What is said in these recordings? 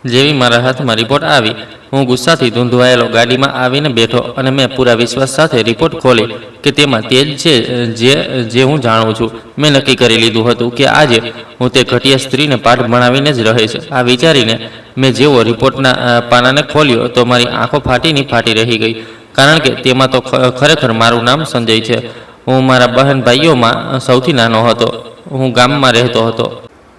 જેવી મારા હાથમાં રિપોર્ટ આવી, હું ગુસ્સાથી ધૂંધવાયેલો ગાડીમાં આવીને બેઠો અને મેં પૂરા વિશ્વાસ સાથે રિપોર્ટ ખોલી કે તેમાં તે જ છે જે હું જાણું છું. મેં નક્કી કરી લીધું હતું કે આજે હું તે ઘટિયા સ્ત્રીને પાઠ ભણાવીને જ રહીશ. આ વિચારીને મેં જેવો રિપોર્ટના પાનાને ખોલ્યો તો મારી આંખો ફાટી રહી ગઈ, કારણ કે તેમાં તો ખરેખર મારું નામ સંજય છે. હું મારા બહેન ભાઈઓમાં સૌથી નાનો હતો. હું ગામમાં રહેતો હતો.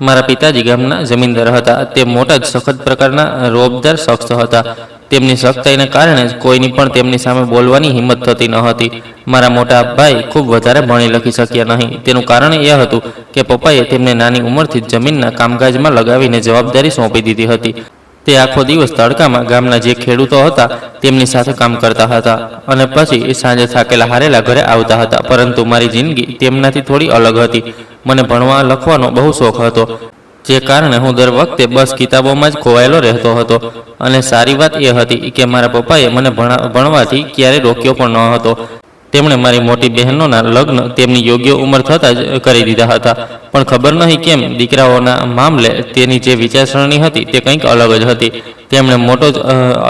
મારા પિતાજી ગામના જમીનદાર હતા. તે મોટા જ સખત પ્રકારના રોબદાર શખ્સ હતા. તેમની સખ્તાઈને કારણે જ કોઈની પણ તેમની સામે બોલવાની હિંમત થતી ન હતી. મારા મોટા ભાઈ ખૂબ વધારે ભણી લખી શક્યા નહીં. તેનું કારણ એ હતું કે પપ્પાએ તેમને નાની ઉંમરથી જ જમીનના કામકાજમાં લગાવીને જવાબદારી સોંપી દીધી હતી. તે આખો દિવસ તડકામાં ગામના જે ખેડૂતો હતા તેમની સાથે કામ કરતા હતા અને પછી સાંજે થાકેલા હારેલા ઘરે આવતા હતા. પરંતુ મારી જિંદગી તેમનાથી થોડી અલગ હતી. મને ભણવા લખવાનો બહુ શોખ હતો, જે કારણે હું દર વખતે બસ કિતાબોમાં જ ખોવાયેલો રહેતો હતો. અને સારી વાત એ હતી કે મારા પપ્પાએ મને ભણવાથી ક્યારેય રોક્યો પણ ન હતો. તેમણે મારી મોટી બહેનોના લગ્ન તેમની યોગ્ય ઉંમર થતાં જ કરી દીધા હતા. પણ ખબર નહીં કેમ દીકરાઓના મામલે તેની જે વિચારસરણી હતી તે કંઈક અલગ જ હતી. તેમણે મોટો જ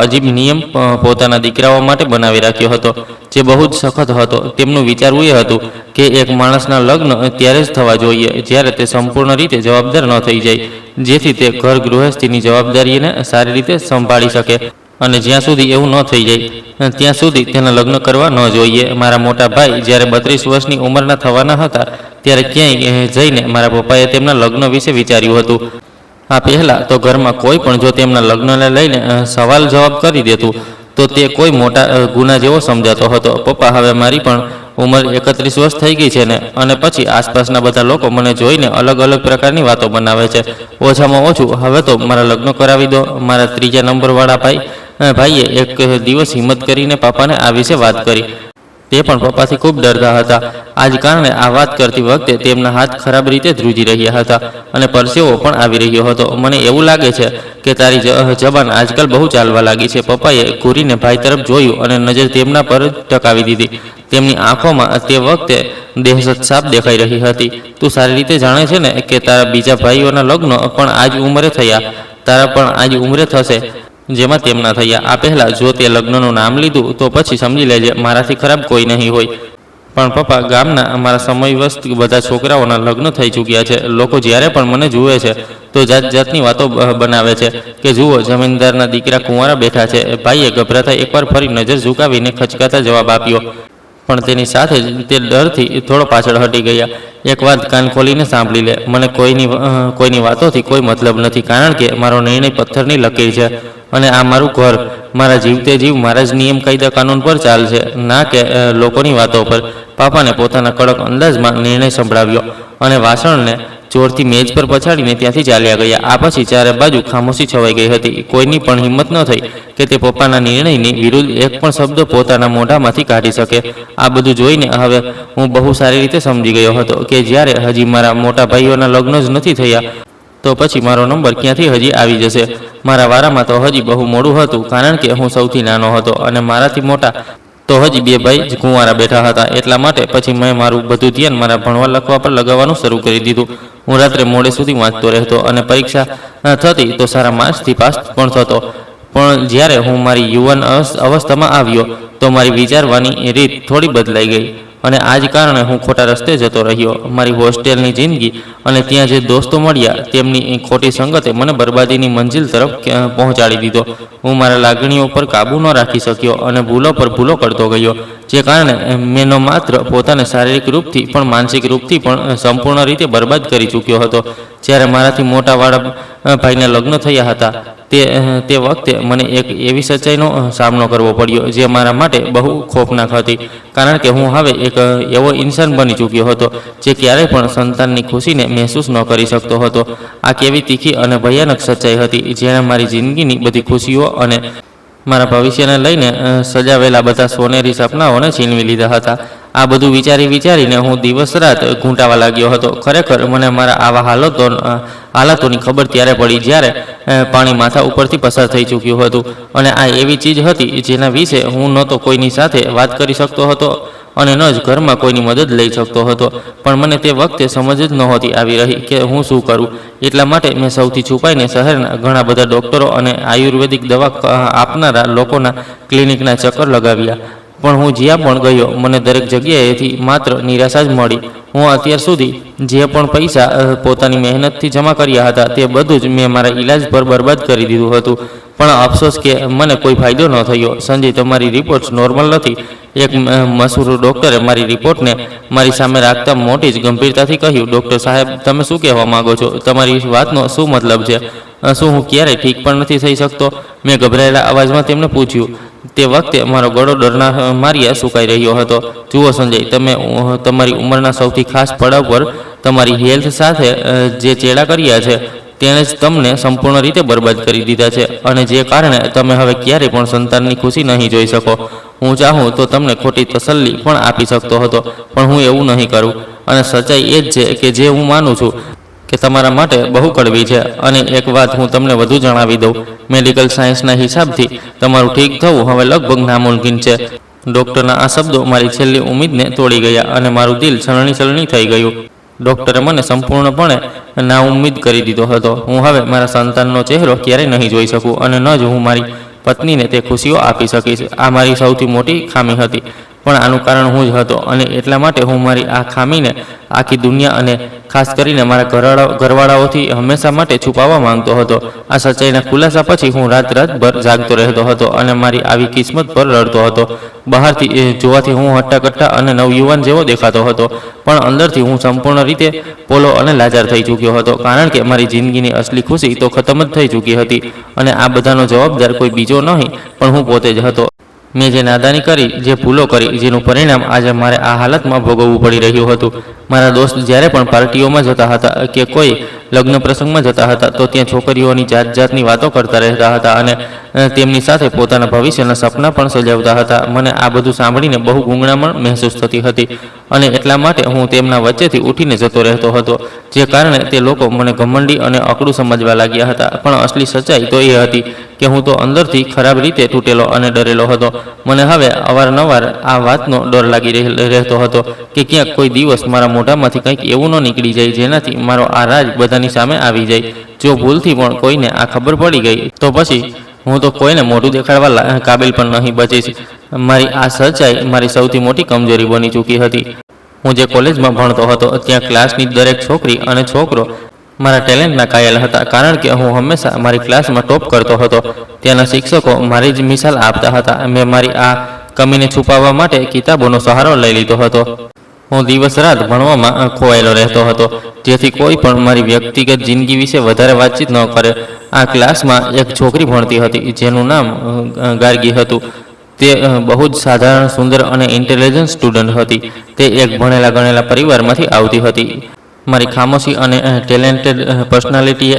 અજીબ નિયમ પોતાના દીકરાઓ માટે બનાવી રાખ્યો હતો, જે બહુ જ સખત હતો. તેમનું વિચારવું એ હતું કે એક માણસના લગ્ન ત્યારે જ થવા જોઈએ જ્યારે તે સંપૂર્ણ રીતે જવાબદાર ન થઈ જાય, જેથી તે ઘર ગૃહસ્થીની જવાબદારીને સારી રીતે સંભાળી શકે. અને જ્યાં સુધી એવું ન થઈ જાય ત્યાં સુધી તેના લગ્ન કરવા ન જોઈએ. મારા મોટા ભાઈ જ્યારે 32 વર્ષની ઉંમરના થવાના હતા ત્યારે ક્યાંય જઈને મારા પપ્પાએ તેમના લગ્ન વિશે વિચાર્યું હતું. આ પહેલાં તો ઘરમાં કોઈ પણ જો તેમના લગ્નને લઈને સવાલ જવાબ કરી દેતું તો તે કોઈ મોટા ગુના જેવો સમજાતો હતો. પપ્પા, હવે મારી પણ ઉંમર 31 વર્ષ થઈ ગઈ છે ને, અને પછી આસપાસના બધા લોકો મને જોઈને અલગ અલગ પ્રકારની વાતો બનાવે છે. ઓછામાં ઓછું હવે તો મારા લગ્ન કરાવી દો. મારા 3જા નંબરવાળા ભાઈએ એક દિવસ હિંમત કરીને પાપાને આ વિશે વાત કરી. તે પણ પપ્પાથી ખૂબ ડરતા હતા. આ જ કારણે આ વાત કરતી વખતે તેમના હાથ ખરાબ રીતે ધ્રુજી રહ્યા હતા અને પરસેવો પણ આવી રહ્યો હતો. મને એવું લાગે છે કે તારી જબાન આજકાલ બહુ ચાલવા લાગી છે. પપ્પાએ ઘૂરીને ભાઈ તરફ જોયું અને નજર તેમના પર જ ટકાવી દીધી. તેમની આંખોમાં તે વખતે દહેશત સાફ દેખાઈ રહી હતી. તું સારી રીતે જાણે છે ને કે તારા બીજા ભાઈઓના લગ્ન પણ આ જ ઉંમરે થયા. તારા પણ આ જ ઉંમરે થશે જેમાં તેમના થયા. આ પહેલાં જો તે લગ્નનું નામ લીધું તો પછી સમજી લેજે મારાથી ખરાબ કોઈ નહીં હોય. પણ પપ્પા, ગામના અમારા સમયવસ્ત બધા છોકરાઓના લગ્ન થઈ ચૂક્યા છે. લોકો જ્યારે પણ મને જુએ છે તો જાત જાતની વાતો બનાવે છે કે જુઓ, જમીનદારના દીકરા કુંવારા બેઠા છે. ભાઈએ ગભરાતા એકવાર ફરી નજર ઝુકાવીને ખચકાતા જવાબ આપ્યો, પણ તેની સાથે જ તે ડરથી થોડો પાછળ હટી ગયા. એક વાત કાન ખોલીને સાંભળી લે. મને કોઈની વાતોથી કોઈ મતલબ નથી, કારણ કે મારો નિર્ણય પથ્થરની લકીર છે અને આ મારું ઘર. મારા જીવતે જીવ મારા જ નિયમ કાયદા કાનૂન પર ચાલશે, ના કે લોકોની વાતો પર. પાપાને પોતાના કડક અંદાજમાં નિર્ણય સંભળાવ્યો અને વાસણને જોરથી મેજ પર પછાડીને ત્યાંથી ચાલ્યા ગયા. આ પછી ચારે બાજુ ખામોશી છવાઈ ગઈ હતી. કોઈની પણ હિંમત ન થઈ કે તે પપ્પાના નિર્ણયની વિરુદ્ધ એક પણ શબ્દ પોતાના મોઢામાંથી કાઢી શકે. આ બધું જોઈને હવે હું બહુ સારી રીતે સમજી ગયો હતો કે જ્યારે હજી મારા મોટા ભાઈઓના લગ્ન જ નથી થયા તો પછી મારો નંબર ક્યાંથી હજી આવી જશે. મારા વારામાં તો હજી બહુ મોડું હતું, કારણ કે હું સૌથી નાનો હતો અને મારાથી મોટા તો હજી 2 ભાઈ જ કુંવારા બેઠા હતા. એટલા માટે પછી મેં મારું બધું ધ્યાન મારા ભણવા લખવા પર લગાવવાનું શરૂ કરી દીધું. હું રાત્રે મોડે સુધી વાંચતો રહેતો અને પરીક્ષા થતી તો સારા માર્ક્સથી પાસ પણ થતો. પણ જ્યારે હું મારી યુવાન અવસ્થામાં આવ્યો તો મારી વિચારવાની રીત થોડી બદલાઈ ગઈ અને આ જ કારણે હું ખોટા રસ્તે જતો રહ્યો. મારી હોસ્ટેલની જિંદગી અને ત્યાં જે દોસ્તો મળ્યા તેમની ખોટી સંગતે મને બરબાદીની મંજિલ તરફ પહોંચાડી દીધો. હું મારા લાગણીઓ પર કાબૂ ન રાખી શક્યો અને ભૂલો પર ભૂલો કરતો ગયો, જે કારણે મેં ન માત્ર પોતાને શારીરિક રૂપથી પણ માનસિક રૂપથી પણ સંપૂર્ણ રીતે બરબાદ કરી ચૂક્યો હતો. જ્યારે મારાથી મોટાવાળા ભાઈને લગ્ન થયા હતા તે વખતે મને એક એવી સચ્ચાઈનો સામનો કરવો પડ્યો જે મારા માટે બહુ ખોફનાક હતી, કારણ કે હું હવે એક એવો ઇન્સાન બની ચૂક્યો હતો જે ક્યારેય પણ સંતાનની ખુશીને મહેસૂસ ન કરી શકતો હતો. આ કેવી તીખી અને ભયાનક સચ્ચાઈ હતી જેણે મારી જિંદગીની બધી ખુશીઓ અને મારા ભવિષ્યને લઈને સજાવેલા બધા સોનેરી સપનાઓને છીનવી લીધા હતા. આ બધું વિચારીને હું દિવસ રાત ઘૂંટાવા લાગ્યો હતો. ખરેખર મને મારા આવા હાલાતોની ખબર ત્યારે પડી જ્યારે પાણી માથા ઉપરથી પસાર થઈ ચૂક્યું હતું અને આ એવી ચીજ હતી જેના વિશે હું ન તો કોઈની સાથે વાત કરી શકતો હતો અને ન જ ઘરમાં કોઈની મદદ લઈ શકતો હતો. પણ મને તે વખતે સમજ જ નહોતી આવી રહી કે હું શું કરું. એટલા માટે મેં સૌથી છુપાઈને શહેરના ઘણા બધા ડૉક્ટરો અને આયુર્વેદિક દવા આપનારા લોકોના ક્લિનિકના ચક્કર લગાવ્યા. પણ હું જ્યાં પણ ગયો મને દરેક જગ્યાએથી માત્ર નિરાશા જ મળી. હું અત્યાર સુધી જે પણ પૈસા પોતાની મહેનતથી જમા કર્યા હતા તે બધું જ મેં મારા ઈલાજ પર બરબાદ કરી દીધું હતું. પણ અફસોસ કે મને કોઈ ફાયદો ન થયો. સંજય, તમારી રિપોર્ટ્સ નોર્મલ નથી. એક મશહૂર ડૉક્ટરે મારી રિપોર્ટને મારી સામે રાખતા મોટી જ ગંભીરતાથી કહ્યું, ડૉક્ટર સાહેબ, તમે શું કહેવા માગો છો? તમારી વાતનો શું મતલબ છે? શું હું ક્યારેય ઠીક પણ નથી થઈ શકતો? મેં ગભરાયેલા અવાજમાં તેમને પૂછ્યું. તે વખતે મારો ગળો ડરના માર્યા સુકાઈ રહ્યો હતો. જુઓ સંજય, તમે તમારી ઉંમરના સૌથી ખાસ પડાવ પર તમારી હેલ્થ સાથે જે ચેડા કર્યા છે તેણે જ તમને સંપૂર્ણ રીતે બરબાદ કરી દીધા છે, અને જે કારણે તમે હવે ક્યારેય પણ સંતાનની ખુશી નહીં જોઈ શકો. હું ચાહું તો તમને ખોટી તસલ્લી પણ આપી શકતો હતો, પણ હું એવું નહીં કરું. અને સચ્ચાઈ એ જ છે કે જે હું માનું છું કે તમારા માટે બહુ કડવી છે. અને એક વાત હું તમને વધુ જણાવી દઉં, મેડિકલ સાયન્સના હિસાબથી તમારું ઠીક થવું હવે લગભગ નામુમકિન છે. ડૉક્ટરના આ શબ્દો મારી છેલ્લી ઉમ્મીદને તોડી ગયા અને મારું દિલ છલણી થઈ ગયું. ડૉક્ટરે મને સંપૂર્ણપણે નાઉમ્મીદ કરી દીધો હતો. હું હવે મારા સંતાનનો ચહેરો ક્યારેય નહીં જોઈ શકું, અને ન જ હું મારી પત્નીને તે ખુશીઓ આપી શકીશ. આ મારી સૌથી મોટી ખામી હતી, પણ આનું કારણ હું જ હતો. અને એટલા માટે હું મારી આ ખામીને આખી દુનિયા અને ખાસ કરીને મારા ઘરવાળાઓથી હંમેશા માટે છુપાવવા માંગતો હતો. આ સચ્ચાઈના ખુલાસા પછી હું રાતભર જાગતો રહેતો હતો અને મારી આવી કિસ્મત પર રડતો હતો. બહારથી જોવાથી હું હટ્ટાકટ્ટા અને નવયુવાન જેવો દેખાતો હતો, પણ અંદરથી હું સંપૂર્ણ રીતે પોલો અને લાચાર થઈ ચૂક્યો હતો, કારણ કે મારી જિંદગીની અસલી ખુશી તો ખતમ જ થઈ ચૂકી હતી. અને આ બધાનો જવાબદાર કોઈ બીજો નહીં પણ હું પોતે જ હતો. મેં જે નાદાની કરી, જે ભૂલો કરી, જેનું પરિણામ આજે મારે આ હાલતમાં ભોગવવું પડી રહ્યું હતું. મારા દોસ્ત જ્યારે પણ પાર્ટીઓમાં જતા હતા કે કોઈ લગ્ન પ્રસંગમાં જતા હતા તો ત્યાં છોકરીઓની જાતની વાતો કરતા રહેતા હતા અને તેમની સાથે પોતાના ભવિષ્યના સપના પણ સજાવતા હતા. મને આ બધું સાંભળીને બહુ ગૂંગળામણ મહેસૂસ થતી હતી, અને એટલા માટે હું તેમના વચ્ચેથી ઉઠીને જતો રહેતો હતો, જે કારણે તે લોકો મને ઘમંડી અને અકડું સમજવા લાગ્યા હતા. પણ અસલી સચ્ચાઈ તો એ હતી કે હું તો અંદરથી ખરાબ રીતે તૂટેલો અને ડરેલો હતો. મને હવે અવારનવાર આ વાતનો ડર લાગી રહેતો હતો કે ક્યાંક કોઈ દિવસ મારા મોઢામાંથી કંઈક એવું ન નીકળી જાય જેનાથી મારો આ રાજ બધાની સામે આવી જાય. જો ભૂલથી પણ કોઈને આ ખબર પડી ગઈ તો પછી હું તો કોઈને મોઢું દેખાડવા કાબિલ પણ નહીં બચીશ. મારી આ સચ્ચાઈ મારી સૌથી મોટી કમજોરી બની ચૂકી હતી. હું જે કોલેજમાં ભણતો હતો ત્યાં ક્લાસની દરેક છોકરી અને છોકરો મારા ટેલેન્ટના કાયલ હતા, કારણ કે હું હંમેશા મારી ક્લાસમાં ટોપ કરતો હતો. ત્યાંના શિક્ષકો મારી જ મિસાલ આપતા હતા. મેં મારી આ કમીને છુપાવવા માટે કિતાબોનો સહારો લઈ લીધો હતો. હું દિવસ રાત ભણવામાં ખોવાયેલો રહેતો હતો, જેથી કોઈ પણ મારી વ્યક્તિગત જિંદગી વિશે વધારે વાતચીત ન કરે. આ ક્લાસમાં એક છોકરી ભણતી હતી જેનું નામ ગાર્ગી હતું. તે બહુ જ સાધારણ, સુંદર અને ઇન્ટેલિજન્ટ સ્ટુડન્ટ હતી. તે એક ભણેલા ગણેલા પરિવારમાંથી આવતી હતી. મારી ખામોશી અને ટેલેન્ટેડ પર્સનાલિટીએ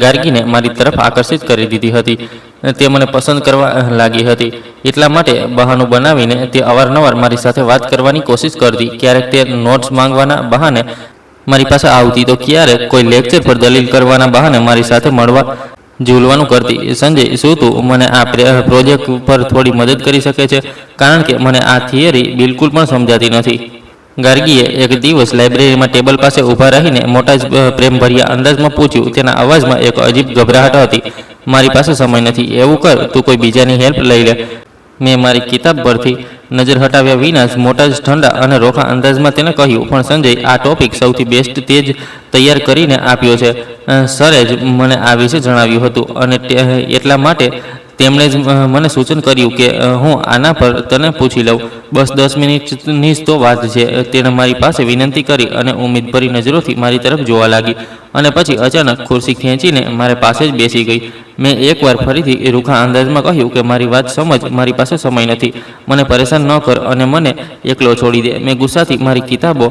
ગાર્ગીને મારી તરફ આકર્ષિત કરી દીધી હતી. તે મને પસંદ કરવા લાગી હતી. એટલા માટે બહાનું બનાવીને તે અવારનવાર મારી સાથે વાત કરવાની કોશિશ કરતી. ક્યારેક તે નોટ્સ માંગવાના બહાને મારી પાસે આવતી, તો ક્યારેક કોઈ લેક્ચર પર દલીલ કરવાના બહાને મારી સાથે મળવા ઝૂલવાનું કરતી. સંજય, શું તું મને આ પ્રોજેક્ટ પર થોડી મદદ કરી શકે છે? કારણ કે મને આ થિયરી બિલકુલ પણ સમજાતી નથી. ગાર્ગીએ એક દિવસ લાઇબ્રેરીમાં ટેબલ પાસે ઊભા રહીને મોટા જ પ્રેમભર્યા અંદાજમાં પૂછ્યું. તેના અવાજમાં એક અજીબ ગભરાહટ હતી. મારી પાસે સમય નથી. એવું કર, તું કોઈ બીજાની હેલ્પ લઈ લે. મેં મારી કિતાબ પરથી નજર હટાવ્યા વિના જ મોટા જ ઠંડા અને રોખા અંદાજમાં તેને કહ્યું, પણ સંજય, આ ટોપિક સૌથી બેસ્ટ તે જ તૈયાર કરીને આપ્યો છે. સરે જ મને આ વિશે જણાવ્યું હતું, અને એટલા માટે તેમણે જ મને સૂચન કર્યું કે હું આના પર તને પૂછી લઉં. બસ 10 મિનિટની જ તો વાત છે. તેણે મારી પાસે વિનંતી કરી અને ઉમ્મીદભરી નજરોથી મારી તરફ જોવા લાગી, અને પછી અચાનક ખુરશી ખેંચીને મારી પાસે જ બેસી ગઈ. મેં એકવાર ફરીથી રૂખા અંદાજમાં કહ્યું કે મારી વાત સમજ, મારી પાસે સમય નથી. મને પરેશાન ન કર અને મને એકલો છોડી દે. મેં ગુસ્સાથી મારી કિતાબો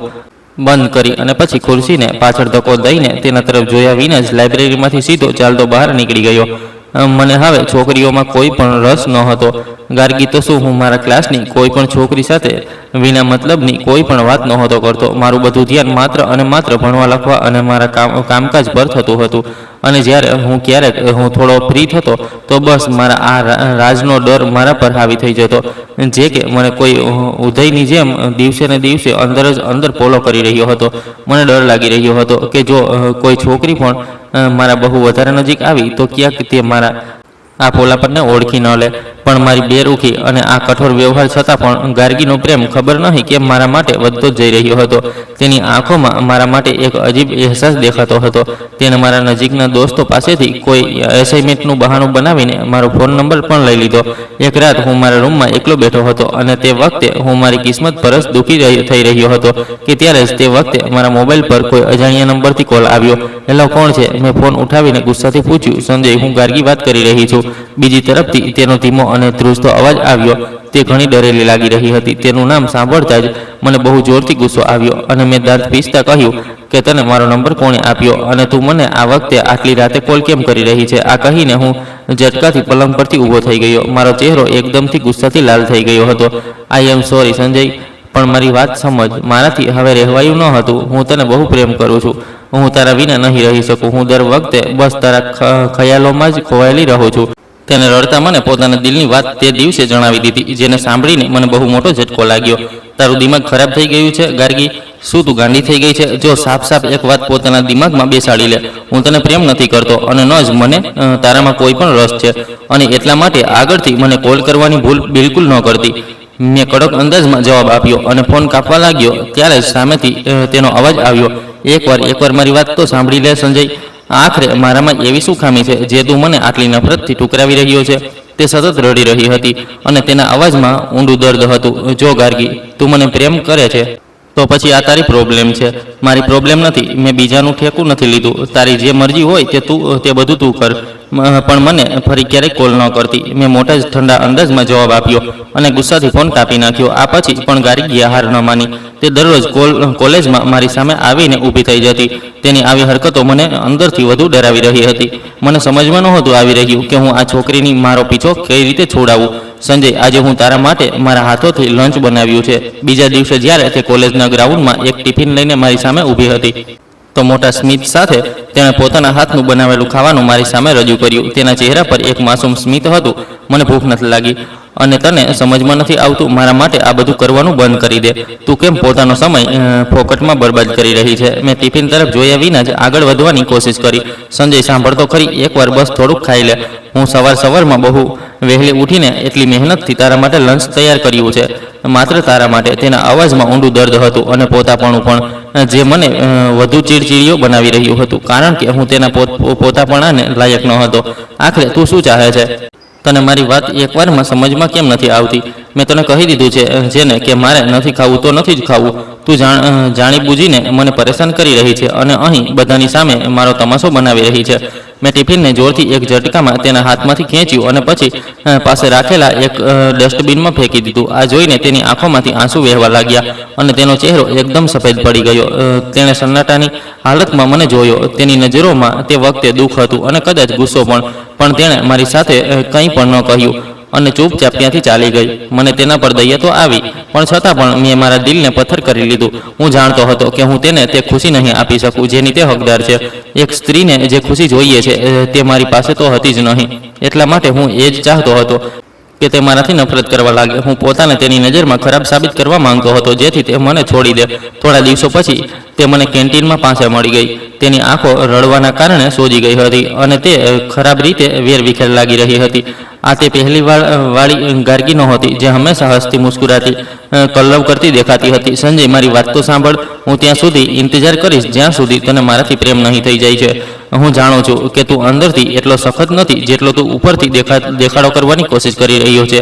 બંધ કરી અને પછી ખુરશીને પાછળ ધક્કો દઈને તેના તરફ જોયા વિના જ લાઇબ્રેરીમાંથી સીધો ચાલતો બહાર નીકળી ગયો. મને હવે છોકરીઓમાં કોઈ પણ રસ ન હતો. ગાર્ગી તો શું, હું મારા ક્લાસની કોઈ પણ છોકરી સાથે વિના મતલબની કોઈ પણ વાત નહોતો કરતો. મારું બધું ધ્યાન માત્ર અને માત્ર ભણવા લખવા અને મારા કામકાજ પર થતું હતું. અને જ્યારે ક્યારેક હું થોડો ફ્રી થતો તો બસ મારા આ રાજનો ડર મારા પર હાવી થઈ જતો, જે કે મને કોઈ ઉદયની જેમ દિવસે ને દિવસે અંદર પોલો કરી રહ્યો હતો. મને ડર લાગી રહ્યો હતો કે જો કોઈ છોકરી પણ મારા બહુ વધારે નજીક આવી તો ક્યાંક તે મારા આ પોલાપનને ઓળખી ન લે. પણ મારી બેરૂખી અને આ કઠોર વ્યવહાર છતાં પણ ગાર્ગીનો પ્રેમ ખબર નહીં કેમ મારા માટે વધતો જ જઈ રહ્યો હતો. તેની આંખોમાં મારા માટે એક અજીબ અહેસાસ દેખાતો હતો. તેણે મારા નજીકના દોસ્તો પાસેથી કોઈ એસાઇનમેન્ટનું બહાનું બનાવીને મારો ફોન નંબર પણ લઈ લીધો. એક રાત હું મારા રૂમમાં એકલો બેઠો હતો અને તે વખતે હું મારી કિસ્મત પર જ દુઃખી થઈ રહ્યો હતો કે ત્યારે જ તે વખતે મારા મોબાઈલ પર કોઈ અજાણ્યા નંબરથી કોલ આવ્યો. હેલો, કોણ છે? મેં ફોન ઉઠાવીને ગુસ્સાથી પૂછ્યું. સંજય, હું ગાર્ગી વાત કરી રહી છું. બીજી તરફથી તેનો ધીમો અને ધ્રુજતો અવાજ આવ્યો. તે ઘણી ડરેલી લાગી રહી હતી. તેનું નામ સાંભળતા જ મને બહુ જોરથી ગુસ્સો આવ્યો અને મેં દાંત પીસતા કહ્યું કે તને મારો નંબર કોણે આપ્યો અને તું મને આ વખતે આટલી રાતે કોલ કેમ કરી રહી છે? આ કહીને હું ઝટકાથી પલંગ પરથી ઊભો થઈ ગયો. મારો ચહેરો એકદમથી ગુસ્સાથી લાલ થઈ ગયો હતો. આઈ એમ સોરી સંજય, પણ મારી વાત સમજ. મારાથી હવે રહેવાયું ન હતું. હું તને બહુ પ્રેમ કરું છું. હું તારા વિના નહીં રહી શકું. હું દર વખતે બસ તારા ખયાલોમાં જ ખોવાયેલી રહું છું. તેને રડતા મને પોતાના દિલની વાત તે દિવસે જણાવી દીધી, જેને સાંભળીને મને બહુ મોટો ઝટકો લાગ્યો. તારું દિમાગ ખરાબ થઈ ગયું છે ગાર્ગી? શું તું ગાંડી થઈ ગઈ છે? જો સાફ એક વાત પોતાના દિમાગમાં બેસાડી લે. હું તને પ્રેમ નથી કરતો અને ન જ મને તારામાં કોઈ પણ રસ છે, અને એટલા માટે આગળથી મને કોલ કરવાની ભૂલ બિલકુલ ન કરતી. મેં કડક અંદાજમાં જવાબ આપ્યો અને ફોન કાપવા લાગ્યો. ત્યારે જ સામેથી તેનો અવાજ આવ્યો. એકવાર મારી વાત તો સાંભળી લે સંજય. આખરે મારામાં એવી શું ખામી છે જે તું મને આટલી નફરતથી ટુકરાવી રહ્યો છે? તે સતત રડી રહી હતી અને તેના અવાજમાં ઊંડું દર્દ હતું. જો ગાર્ગી, તું મને પ્રેમ કરે છે તો પછી આ તારી પ્રોબ્લેમ છે, મારી પ્રોબ્લેમ નથી. મેં બીજાનું ઠેકું નથી લીધું. તારી જે મરજી હોય તે બધું તું કર, પણ મને ફરી ક્યારેય કોલ ન કરતી. મેં મોટા જ ઠંડા અંદાજમાં જવાબ આપ્યો અને ગુસ્સાથી ફોન કાપી નાખ્યો. આ પછી પણ ગાર્ગીએ હાર ન માની. તે દરરોજ કોલેજમાં મારી સામે આવીને ઊભી થઈ જતી. તેની આવી હરકતો મને અંદરથી વધુ ડરાવી રહી હતી. મને સમજમાં નહોતું આવી રહ્યું કે હું આ છોકરીની મારો પીછો કઈ રીતે છોડાવું. સંજય, આજે હું તારા માટે મારા હાથોથી લંચ બનાવ્યું છે. બીજા દિવસે જ્યારે તે કોલેજના ગ્રાઉન્ડમાં એક ટિફિન લઈને મારી સામે ઊભી હતી તો મોટા સ્મિત સાથે તેણે પોતાના હાથનું બનાવેલું ખાવાનું મારી સામે રજૂ કર્યું. તેના ચહેરા પર એક માસૂમ સ્મિત હતું. મને ભૂખ નથી લાગી અને તને સમજમાં નથી આવતું. મારા માટે આ બધું કરવાનું બંધ કરી દે. તું કેમ પોતાનો સમય ફોકટમાં બરબાદ કરી રહી છે? મેં ટિફિન તરફ જોયા વિના જ આગળ વધવાની કોશિશ કરી. સંજય, સાંભળતો ખરી, એકવાર બસ થોડુંક ખાઈ લે. હું સવારમાં બહુ વહેલી ઉઠીને એટલી મહેનતથી તારા માટે લંચ તૈયાર કર્યું છે, માત્ર તારા માટે. તેના અવાજમાં ઊંડું દર્દ હતું અને પોતાપણું પણ, જે મને વધુ ચીડચીડીયો બનાવી રહ્યું હતું, કારણ કે હું તેના પોતાપણાને લાયક ન હતો. આખરે તું શું ચાહે છે? તને મારી વાત એકવારમાં સમજમાં કેમ નથી આવતી? મેં તને કહી દીધું છે જેને કે મારે નથી ખાવું તો નથી જ ખાવું. તું જાણી બૂજીને મને પરેશાન કરી રહી છે અને અહીં બધાની સામે મારો તમાશો બનાવી રહી છે. મેં ટિફિનને જોરથી એક ઝટકામાં તેના હાથમાંથી ખેંચ્યું અને પછી પાસે રાખેલા એક ડસ્ટબિનમાં ફેંકી દીધું. આ જોઈને તેની આંખોમાંથી આંસુ વહેવા લાગ્યા અને તેનો ચહેરો એકદમ સફેદ પડી ગયો. તેણે સન્નાટાની હાલતમાં મને જોયો. તેની નજરોમાં તે વખતે દુઃખ હતું અને કદાચ ગુસ્સો પણ તેણે મારી સાથે કંઈ પણ ન કહ્યું અને ચૂપચાપ ત્યાંથી ચાલી ગઈ. મને તેના પર દયા તો આવી, પણ છતાં પણ મેં મારા દિલને પથ્થર કરી લીધું. હું જાણતો હતો કે હું તેને તે ખુશી નહીં આપી શકું જેની તે હકદાર છે. એક સ્ત્રીને જે ખુશી જોઈએ છે તે મારી પાસે તો હતી જ નહીં. એટલા માટે હું એ જ ચાહતો હતો કે તે મારાથી નફરત કરવા લાગે. હું પોતાને તેની નજરમાં ખરાબ સાબિત કરવા માંગતો હતો જેથી તે મને છોડી દે. થોડા દિવસો પછી તે મને કેન્ટીનમાં પાસે મળી ગઈ. તેની આંખો રડવાના કારણે સોજી ગઈ હતી અને તે ખરાબ રીતે વેરવિખેર લાગી રહી હતી. આ તે પહેલી વાળી ગાર્ગી નહોતી જે હંમેશા હસતી મુસ્કુરાતી કલ્લવ કરતી દેખાતી હતી. સંજય, મારી વાત તો સાંભળ. હું ત્યાં સુધી ઇંતજાર કરીશ જ્યાં સુધી તને મારાથી પ્રેમ નહીં થઈ જાય છે. હું જાણું છું કે તું અંદરથી એટલો સખત નથી જેટલો તું ઉપરથી દેખાડો કરવાની કોશિશ કરી રહ્યો છે.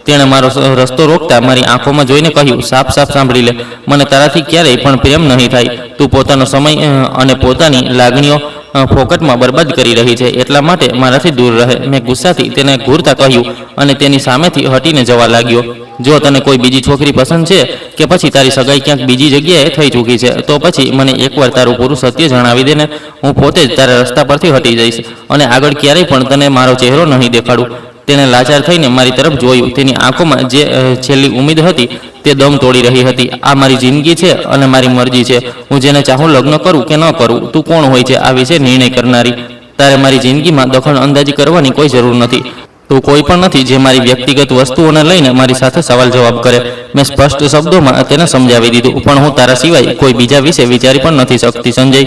તેણે મારો રસ્તો રોકતા મારી આંખોમાં જોઈને કહ્યું, સાફ સાંભળી લે, મને તારાથી ક્યારેય પણ પ્રેમ નહીં થાય. તું પોતાનો સમય અને પોતાની લાગણીઓ ફોકટમાં બરબાદ કરી રહી છે, એટલા માટે મારાથી દૂર રહે. મેં ગુસ્સાથી તેને ઘૂરતા કહ્યું અને તેની સામેથી હટીને જવા લાગ્યો. જો તને કોઈ બીજી છોકરી પસંદ છે કે પછી તારી સગાઈ ક્યાંક બીજી જગ્યાએ થઈ ચૂકી છે તો પછી મને એકવાર તારું પૂરું સત્ય જણાવી દે ને. હું પોતે જ તારા રસ્તા પરથી હટી જઈશ અને આગળ ક્યારેય પણ તને મારો ચહેરો નહીં દેખાડું. તેણે લાચાર થઈને મારી તરફ જોયું. તેની આંખોમાં જે છેલ્લી ઉમ્મીદ હતી તે દમ તોડી રહી હતી. આ મારી જિંદગી છે અને મારી મરજી છે. હું જેને ચાહું લગ્ન કરું કે ન કરું. તું કોણ હોય છે આ વિશે નિર્ણય કરનારી? તારે મારી જિંદગીમાં દખલ અંદાજી કરવાની કોઈ જરૂર નથી. તું કોઈ પણ નથી જે મારી વ્યક્તિગત વસ્તુઓને લઈને મારી સાથે સવાલ જવાબ કરે. મેં સ્પષ્ટ શબ્દોમાં તેને સમજાવી દીધું, પણ હું તારા સિવાય કોઈ બીજા વિશે વિચારી પણ નથી શકતી સંજય.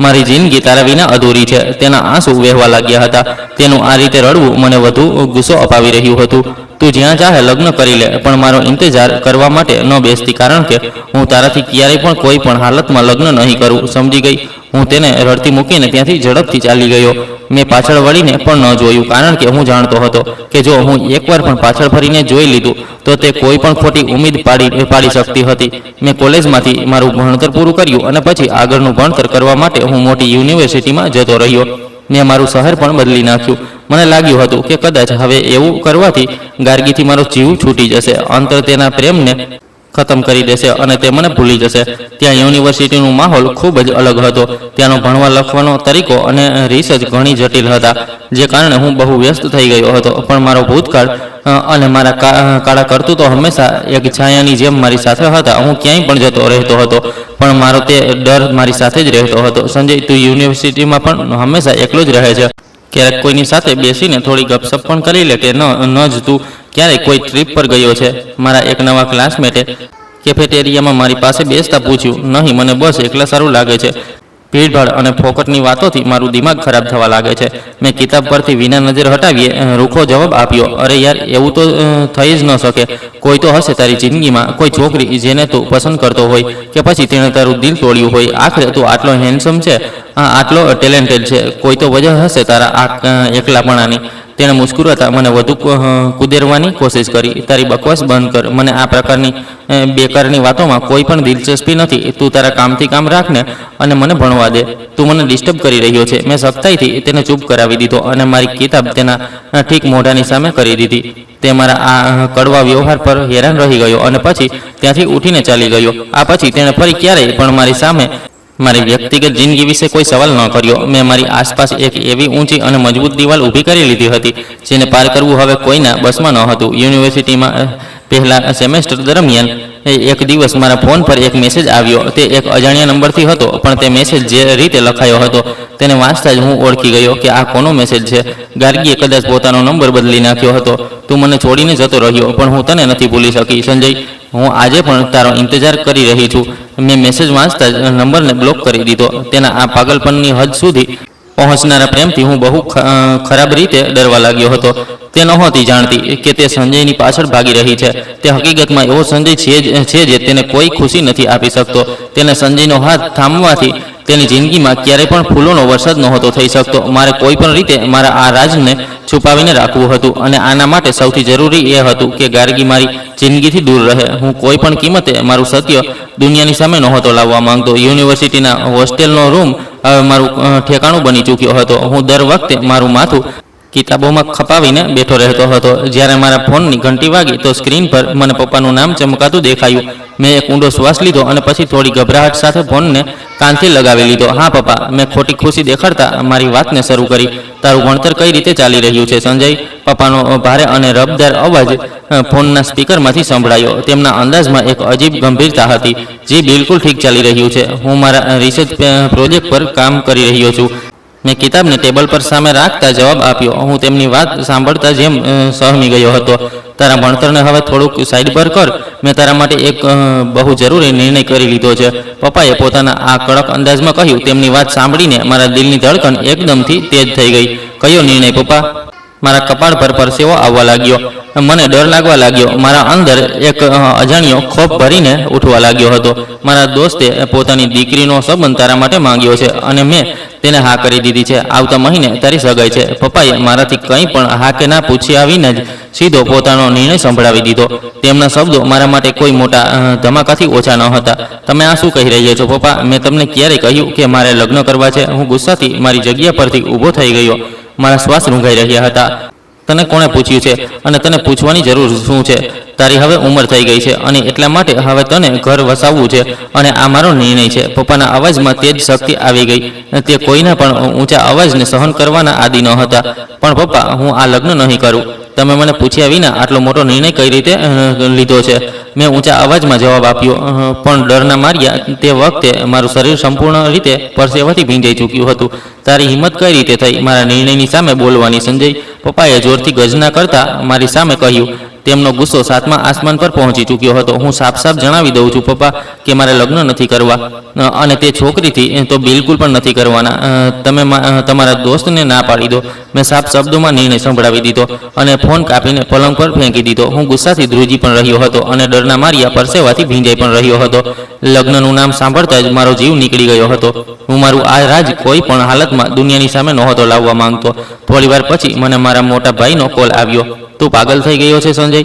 મારી જિંદગી તારા વિના અધૂરી છે. તેના આંસુ વહેવા લાગ્યા હતા. તેનું આ રીતે રડવું મને વધુ ગુસ્સો અપાવી રહ્યું હતું. તું જ્યાં ચાહે લગ્ન કરી લે, પણ મારો ઇંતજાર કરવા માટે ન બેસતી, કારણ કે હું તારાથી ક્યારેય પણ કોઈ પણ હાલતમાં લગ્ન નહીં કરું. સમજી ગઈ? હું તેને રડતી મૂકીને ત્યાંથી ઝડપથી ચાલી ગયો. મેં પાછળ વળીને પણ ન જોયું, કારણ કે હું જાણતો હતો કે જો હું એકવાર પણ પાછળ ફરીને જોઈ લીધું તો તે કોઈ પણ ખોટી ઉમ્મીદ પાડી શકતી હતી. મેં કોલેજમાંથી મારું ભણતર પૂરું કર્યું અને પછી આગળનું ભણતર કરવા માટે હું મોટી યુનિવર્સિટીમાં જતો રહ્યો. મેં મારું શહેર પણ બદલી નાખ્યું. મને લાગ્યું હતું કે કદાચ હવે એવું કરવાથી ગાર્ગીથી મારો જીવ છૂટી જશે, અંતર તેના પ્રેમને ખતમ કરી દેશે અને તે મને ભૂલી જશે. ત્યાં યુનિવર્સિટીનું માહોલ ખૂબ જ અલગ હતો. ત્યાંનો ભણવા લખવાનો તરીકો અને રિસર્ચ ઘણી જટિલ હતા, જે કારણે હું બહુ વ્યસ્ત થઈ ગયો હતો. પણ મારો ભૂતકાળ અને મારા કાળા કરતૂતો હંમેશા એક છાયાની જેમ મારી સાથે હતા. હું ક્યાંય પણ જતો રહેતો હતો, પણ મારો તે ડર મારી સાથે જ રહેતો હતો. સંજય, તું યુનિવર્સિટીમાં પણ હંમેશા એકલો જ રહે છે. ક્યારેક કોઈની સાથે બેસીને થોડી ગપસપ પણ કરી લે કે ન જ તું ક્યારેક કોઈ ટ્રીપ પર ગયો છે? મારા એક નવા ક્લાસમેટે કેફેટેરિયામાં મારી પાસે બેસતા પૂછ્યું. નહીં, મને બસ એકલા સારું લાગે છે. ભીડભાડ અને ફોકટની વાતોથી મારું દિમાગ ખરાબ થવા લાગે છે. મેં કિતાબ પરથી વિના નજર હટાવીએ રૂખો જવાબ આપ્યો. અરે યાર, એવું તો થઈ જ ન શકે. કોઈ તો હશે તારી જિંદગીમાં, કોઈ છોકરી જેને તું પસંદ કરતો હોય, કે પછી તેણે તારું દિલ તોડ્યું હોય. આખરે તું આટલો હેન્ડસમ છે, આટલો ટેલેન્ટેડ છે. કોઈ તો વજહ હશે તારા આ એકલાપણાની. તેણે મુસ્કુરાતા મને વધુ કુદેરવાની કોશિશ કરી. તારી બકવાસ બંધ કર. મને આ પ્રકારની બેકારની વાતોમાં કોઈ પણ દિલચસ્પી નથી. તું તારા કામથી કામ રાખને અને મને ભણવા દે. તું મને ડિસ્ટર્બ કરી રહ્યો છે. મેં સખ્તાઈથી તેને ચૂપ કરાવી દીધો અને મારી કિતાબ તેના ઠીક મોઢાની સામે કરી દીધી. તે મારા આ કડવા વ્યવહાર પર હેરાન રહી ગયો અને પછી ત્યાંથી ઉઠીને ચાલી ગયો. આ પછી તેણે ફરી ક્યારેય પણ મારી સામે મારી વ્યક્તિગત જિંદગી વિશે કોઈ સવાલ ન કર્યો. મેં મારી આસપાસ એક એવી ઊંચી અને મજબૂત દિવાલ ઊભી કરી લીધી હતી જેને પાર કરવું હવે કોઈના બસમાં ન હતું. યુનિવર્સિટીમાં પહેલા સેમેસ્ટર દરમિયાન એક દિવસ મારા ફોન પર એક મેસેજ આવ્યો. તે એક અજાણ્યા નંબરથી હતો, પણ તે મેસેજ જે રીતે લખાયો હતો તેને વાંચતા જ હું ઓળખી ગયો કે આ કોનો મેસેજ છે. ગાર્ગીએ કદાચ પોતાનો નંબર બદલી નાખ્યો હતો. તું મને છોડીને જતો રહ્યો, પણ હું તને નથી ભૂલી શકી સંજય. હું આજે પણ તારો ઇંતજાર કરી રહી છું. મેં મેસેજ વાંચતા જ નંબરને બ્લોક કરી દીધો. તેના આ પાગલપનની હદ સુધી પહોંચનારા પ્રેમથી હું બહુ ખરાબ રીતે ડરવા લાગ્યો હતો. તે નહોતી જાણતી કે તે સંજયની પાછળ ભાગી રહી છે. તે હકીકતમાં એવો સંજય છે જે તેને કોઈ ખુશી નથી આપી શકતો. તેને સંજયનો હાથ થામવાથી તેની જિંદગીમાં ક્યારેય પણ ફૂલોનો વરસાદ નહોતો થઈ શકતો. મારે કોઈ પણ રીતે મારા આ રાજને છુપાવીને રાખવું હતું, અને આના માટે સૌથી જરૂરી એ હતું કે ગાર્ગી મારી જિંદગીથી દૂર રહે. હું કોઈ પણ કિંમતે મારું સત્ય દુનિયાની સામે નહોતો લાવવા માંગતો. યુનિવર્સિટીના હોસ્ટેલનો રૂમ હવે મારું ઠેકાણું બની ચૂક્યો હતો. હું દર વખતે મારું માથું કિતાબોમાં ખપાવીને બેઠો રહેતો હતો. જ્યારે મારા ફોનની ઘંટી વાગી તો સ્ક્રીન પર મને પપ્પાનું નામ ચમકાતું દેખાયું. મેં એક ઊંડો શ્વાસ લીધો અને પછી થોડી ગભરાહટ સાથે ફોનને કાનથી લગાવી લીધો. હા પપ્પા, મેં ખોટી ખુશી દેખાડતા મારી વાતને શરૂ કરી. તારું ભણતર કઈ રીતે ચાલી રહ્યું છે સંજય? પપ્પાનો ભારે અને રબદાર અવાજ ફોનના સ્પીકરમાંથી સંભળાયો. તેમના અંદાજમાં એક અજીબ ગંભીરતા હતી. જે બિલકુલ ઠીક ચાલી રહ્યું છે. હું મારા રિસર્ચ પ્રોજેક્ટ પર કામ કરી રહ્યો છું. મેં કિતાબને ટેબલ પર સામે રાખતા જવાબ આપ્યો. હું તેમની વાત સાંભળતા જેમ સહમી ગયો હતો. તારા ભણતરને હવે થોડુંક સાઈડ પર કર. મેં તારા માટે એક બહુ જરૂરી નિર્ણય કરી લીધો છે. પપ્પાએ પોતાના આ કડક અંદાજમાં કહ્યું. તેમની વાત સાંભળીને મારા દિલની ધડકન એકદમથી તેજ થઈ ગઈ. કયો નિર્ણય પપ્પા? મારા કપાળ પર પરસેવો આવવા લાગ્યો. મને ડર લાગવા લાગ્યો. મારા અંદર એક અજાણ્યો ખોફ ભરીને ઉઠવા લાગ્યો હતો. મારા દોસ્તે પોતાની દીકરીનો સંબંધ તારા માટે માંગ્યો છે અને મેં તેને હા કરી દીધી છે. આવતા મહિને તારી સગાઈ છે. પપ્પાએ મારાથી કંઈ પણ હા કે ના પૂછ્યા વિના જ સીધો પોતાનો નિર્ણય સંભળાવી દીધો. તેમના શબ્દો મારા માટે કોઈ મોટા ધમાકાથી ઓછા ન હતા. તમે આ શું કહી રહ્યા છો પપ્પા? મેં તમને ક્યારે કહ્યું કે મારે લગ્ન કરવા છે? હું ગુસ્સાથી મારી જગ્યા પરથી ઊભો થઈ ગયો. મારા શ્વાસ રૂંઘાઈ રહ્યા હતા. તને કોણે પૂછ્યું છે અને તને પૂછવાની જરૂર શું છે? તારી હવે ઉંમર થઈ ગઈ છે અને એટલા માટે હવે તને ઘર વસાવવું છે અને આ મારો નિર્ણય છે. પપ્પાના અવાજમાં તેજ શક્તિ આવી ગઈ. તે કોઈના પણ ઊંચા અવાજને સહન કરવાના આદિ ન હતા. પણ પપ્પા, હું આ લગ્ન નહીં કરું. તમે મને પૂછ્યા વિના આટલો મોટો નિર્ણય કઈ રીતે લીધો છે? મેં ઊંચા અવાજમાં જવાબ આપ્યો, પણ ડરના માર્યા તે વખતે મારું શરીર સંપૂર્ણ રીતે પરસેવાથી ભીંજાઈ ચૂક્યું હતું. તારી હિંમત કઈ રીતે થઈ મારા નિર્ણયની સામે બોલવાની, સંજય? પપ્પાએ જોરથી ગર્જના કરતા મારી સામે કહ્યું. તેમનો ગુસ્સો 7મા આસમાન પર પહોંચી ચૂક્યો હતો. હું સાફ સાફ જણાવી દઉં છું પપ્પા કે મારે લગ્ન નથી કરવા, અને તે છોકરીથી તો બિલકુલ પણ નથી કરવાના. તમે તમારા દોસ્તને ના પાડી દો. મેં સાફ શબ્દોમાં નિર્ણય સંભળાવી દીધો અને ફોન કાપીને પલંગ પર ફેંકી દીધો. હું ગુસ્સાથી ધ્રુજી પણ રહ્યો હતો અને ડરના માર્યા પરસેવાથી ભીંજાઈ પણ રહ્યો હતો. લગ્નનું નામ સાંભળતા જ મારો જીવ નીકળી ગયો હતો. હું મારું આ રાજ કોઈ પણ હાલતમાં દુનિયાની સામે નહોતો લાવવા માંગતો. થોડીવાર પછી મને મારા મોટા ભાઈનો કોલ આવ્યો. તું પાગલ થઈ ગયો છે સંજય?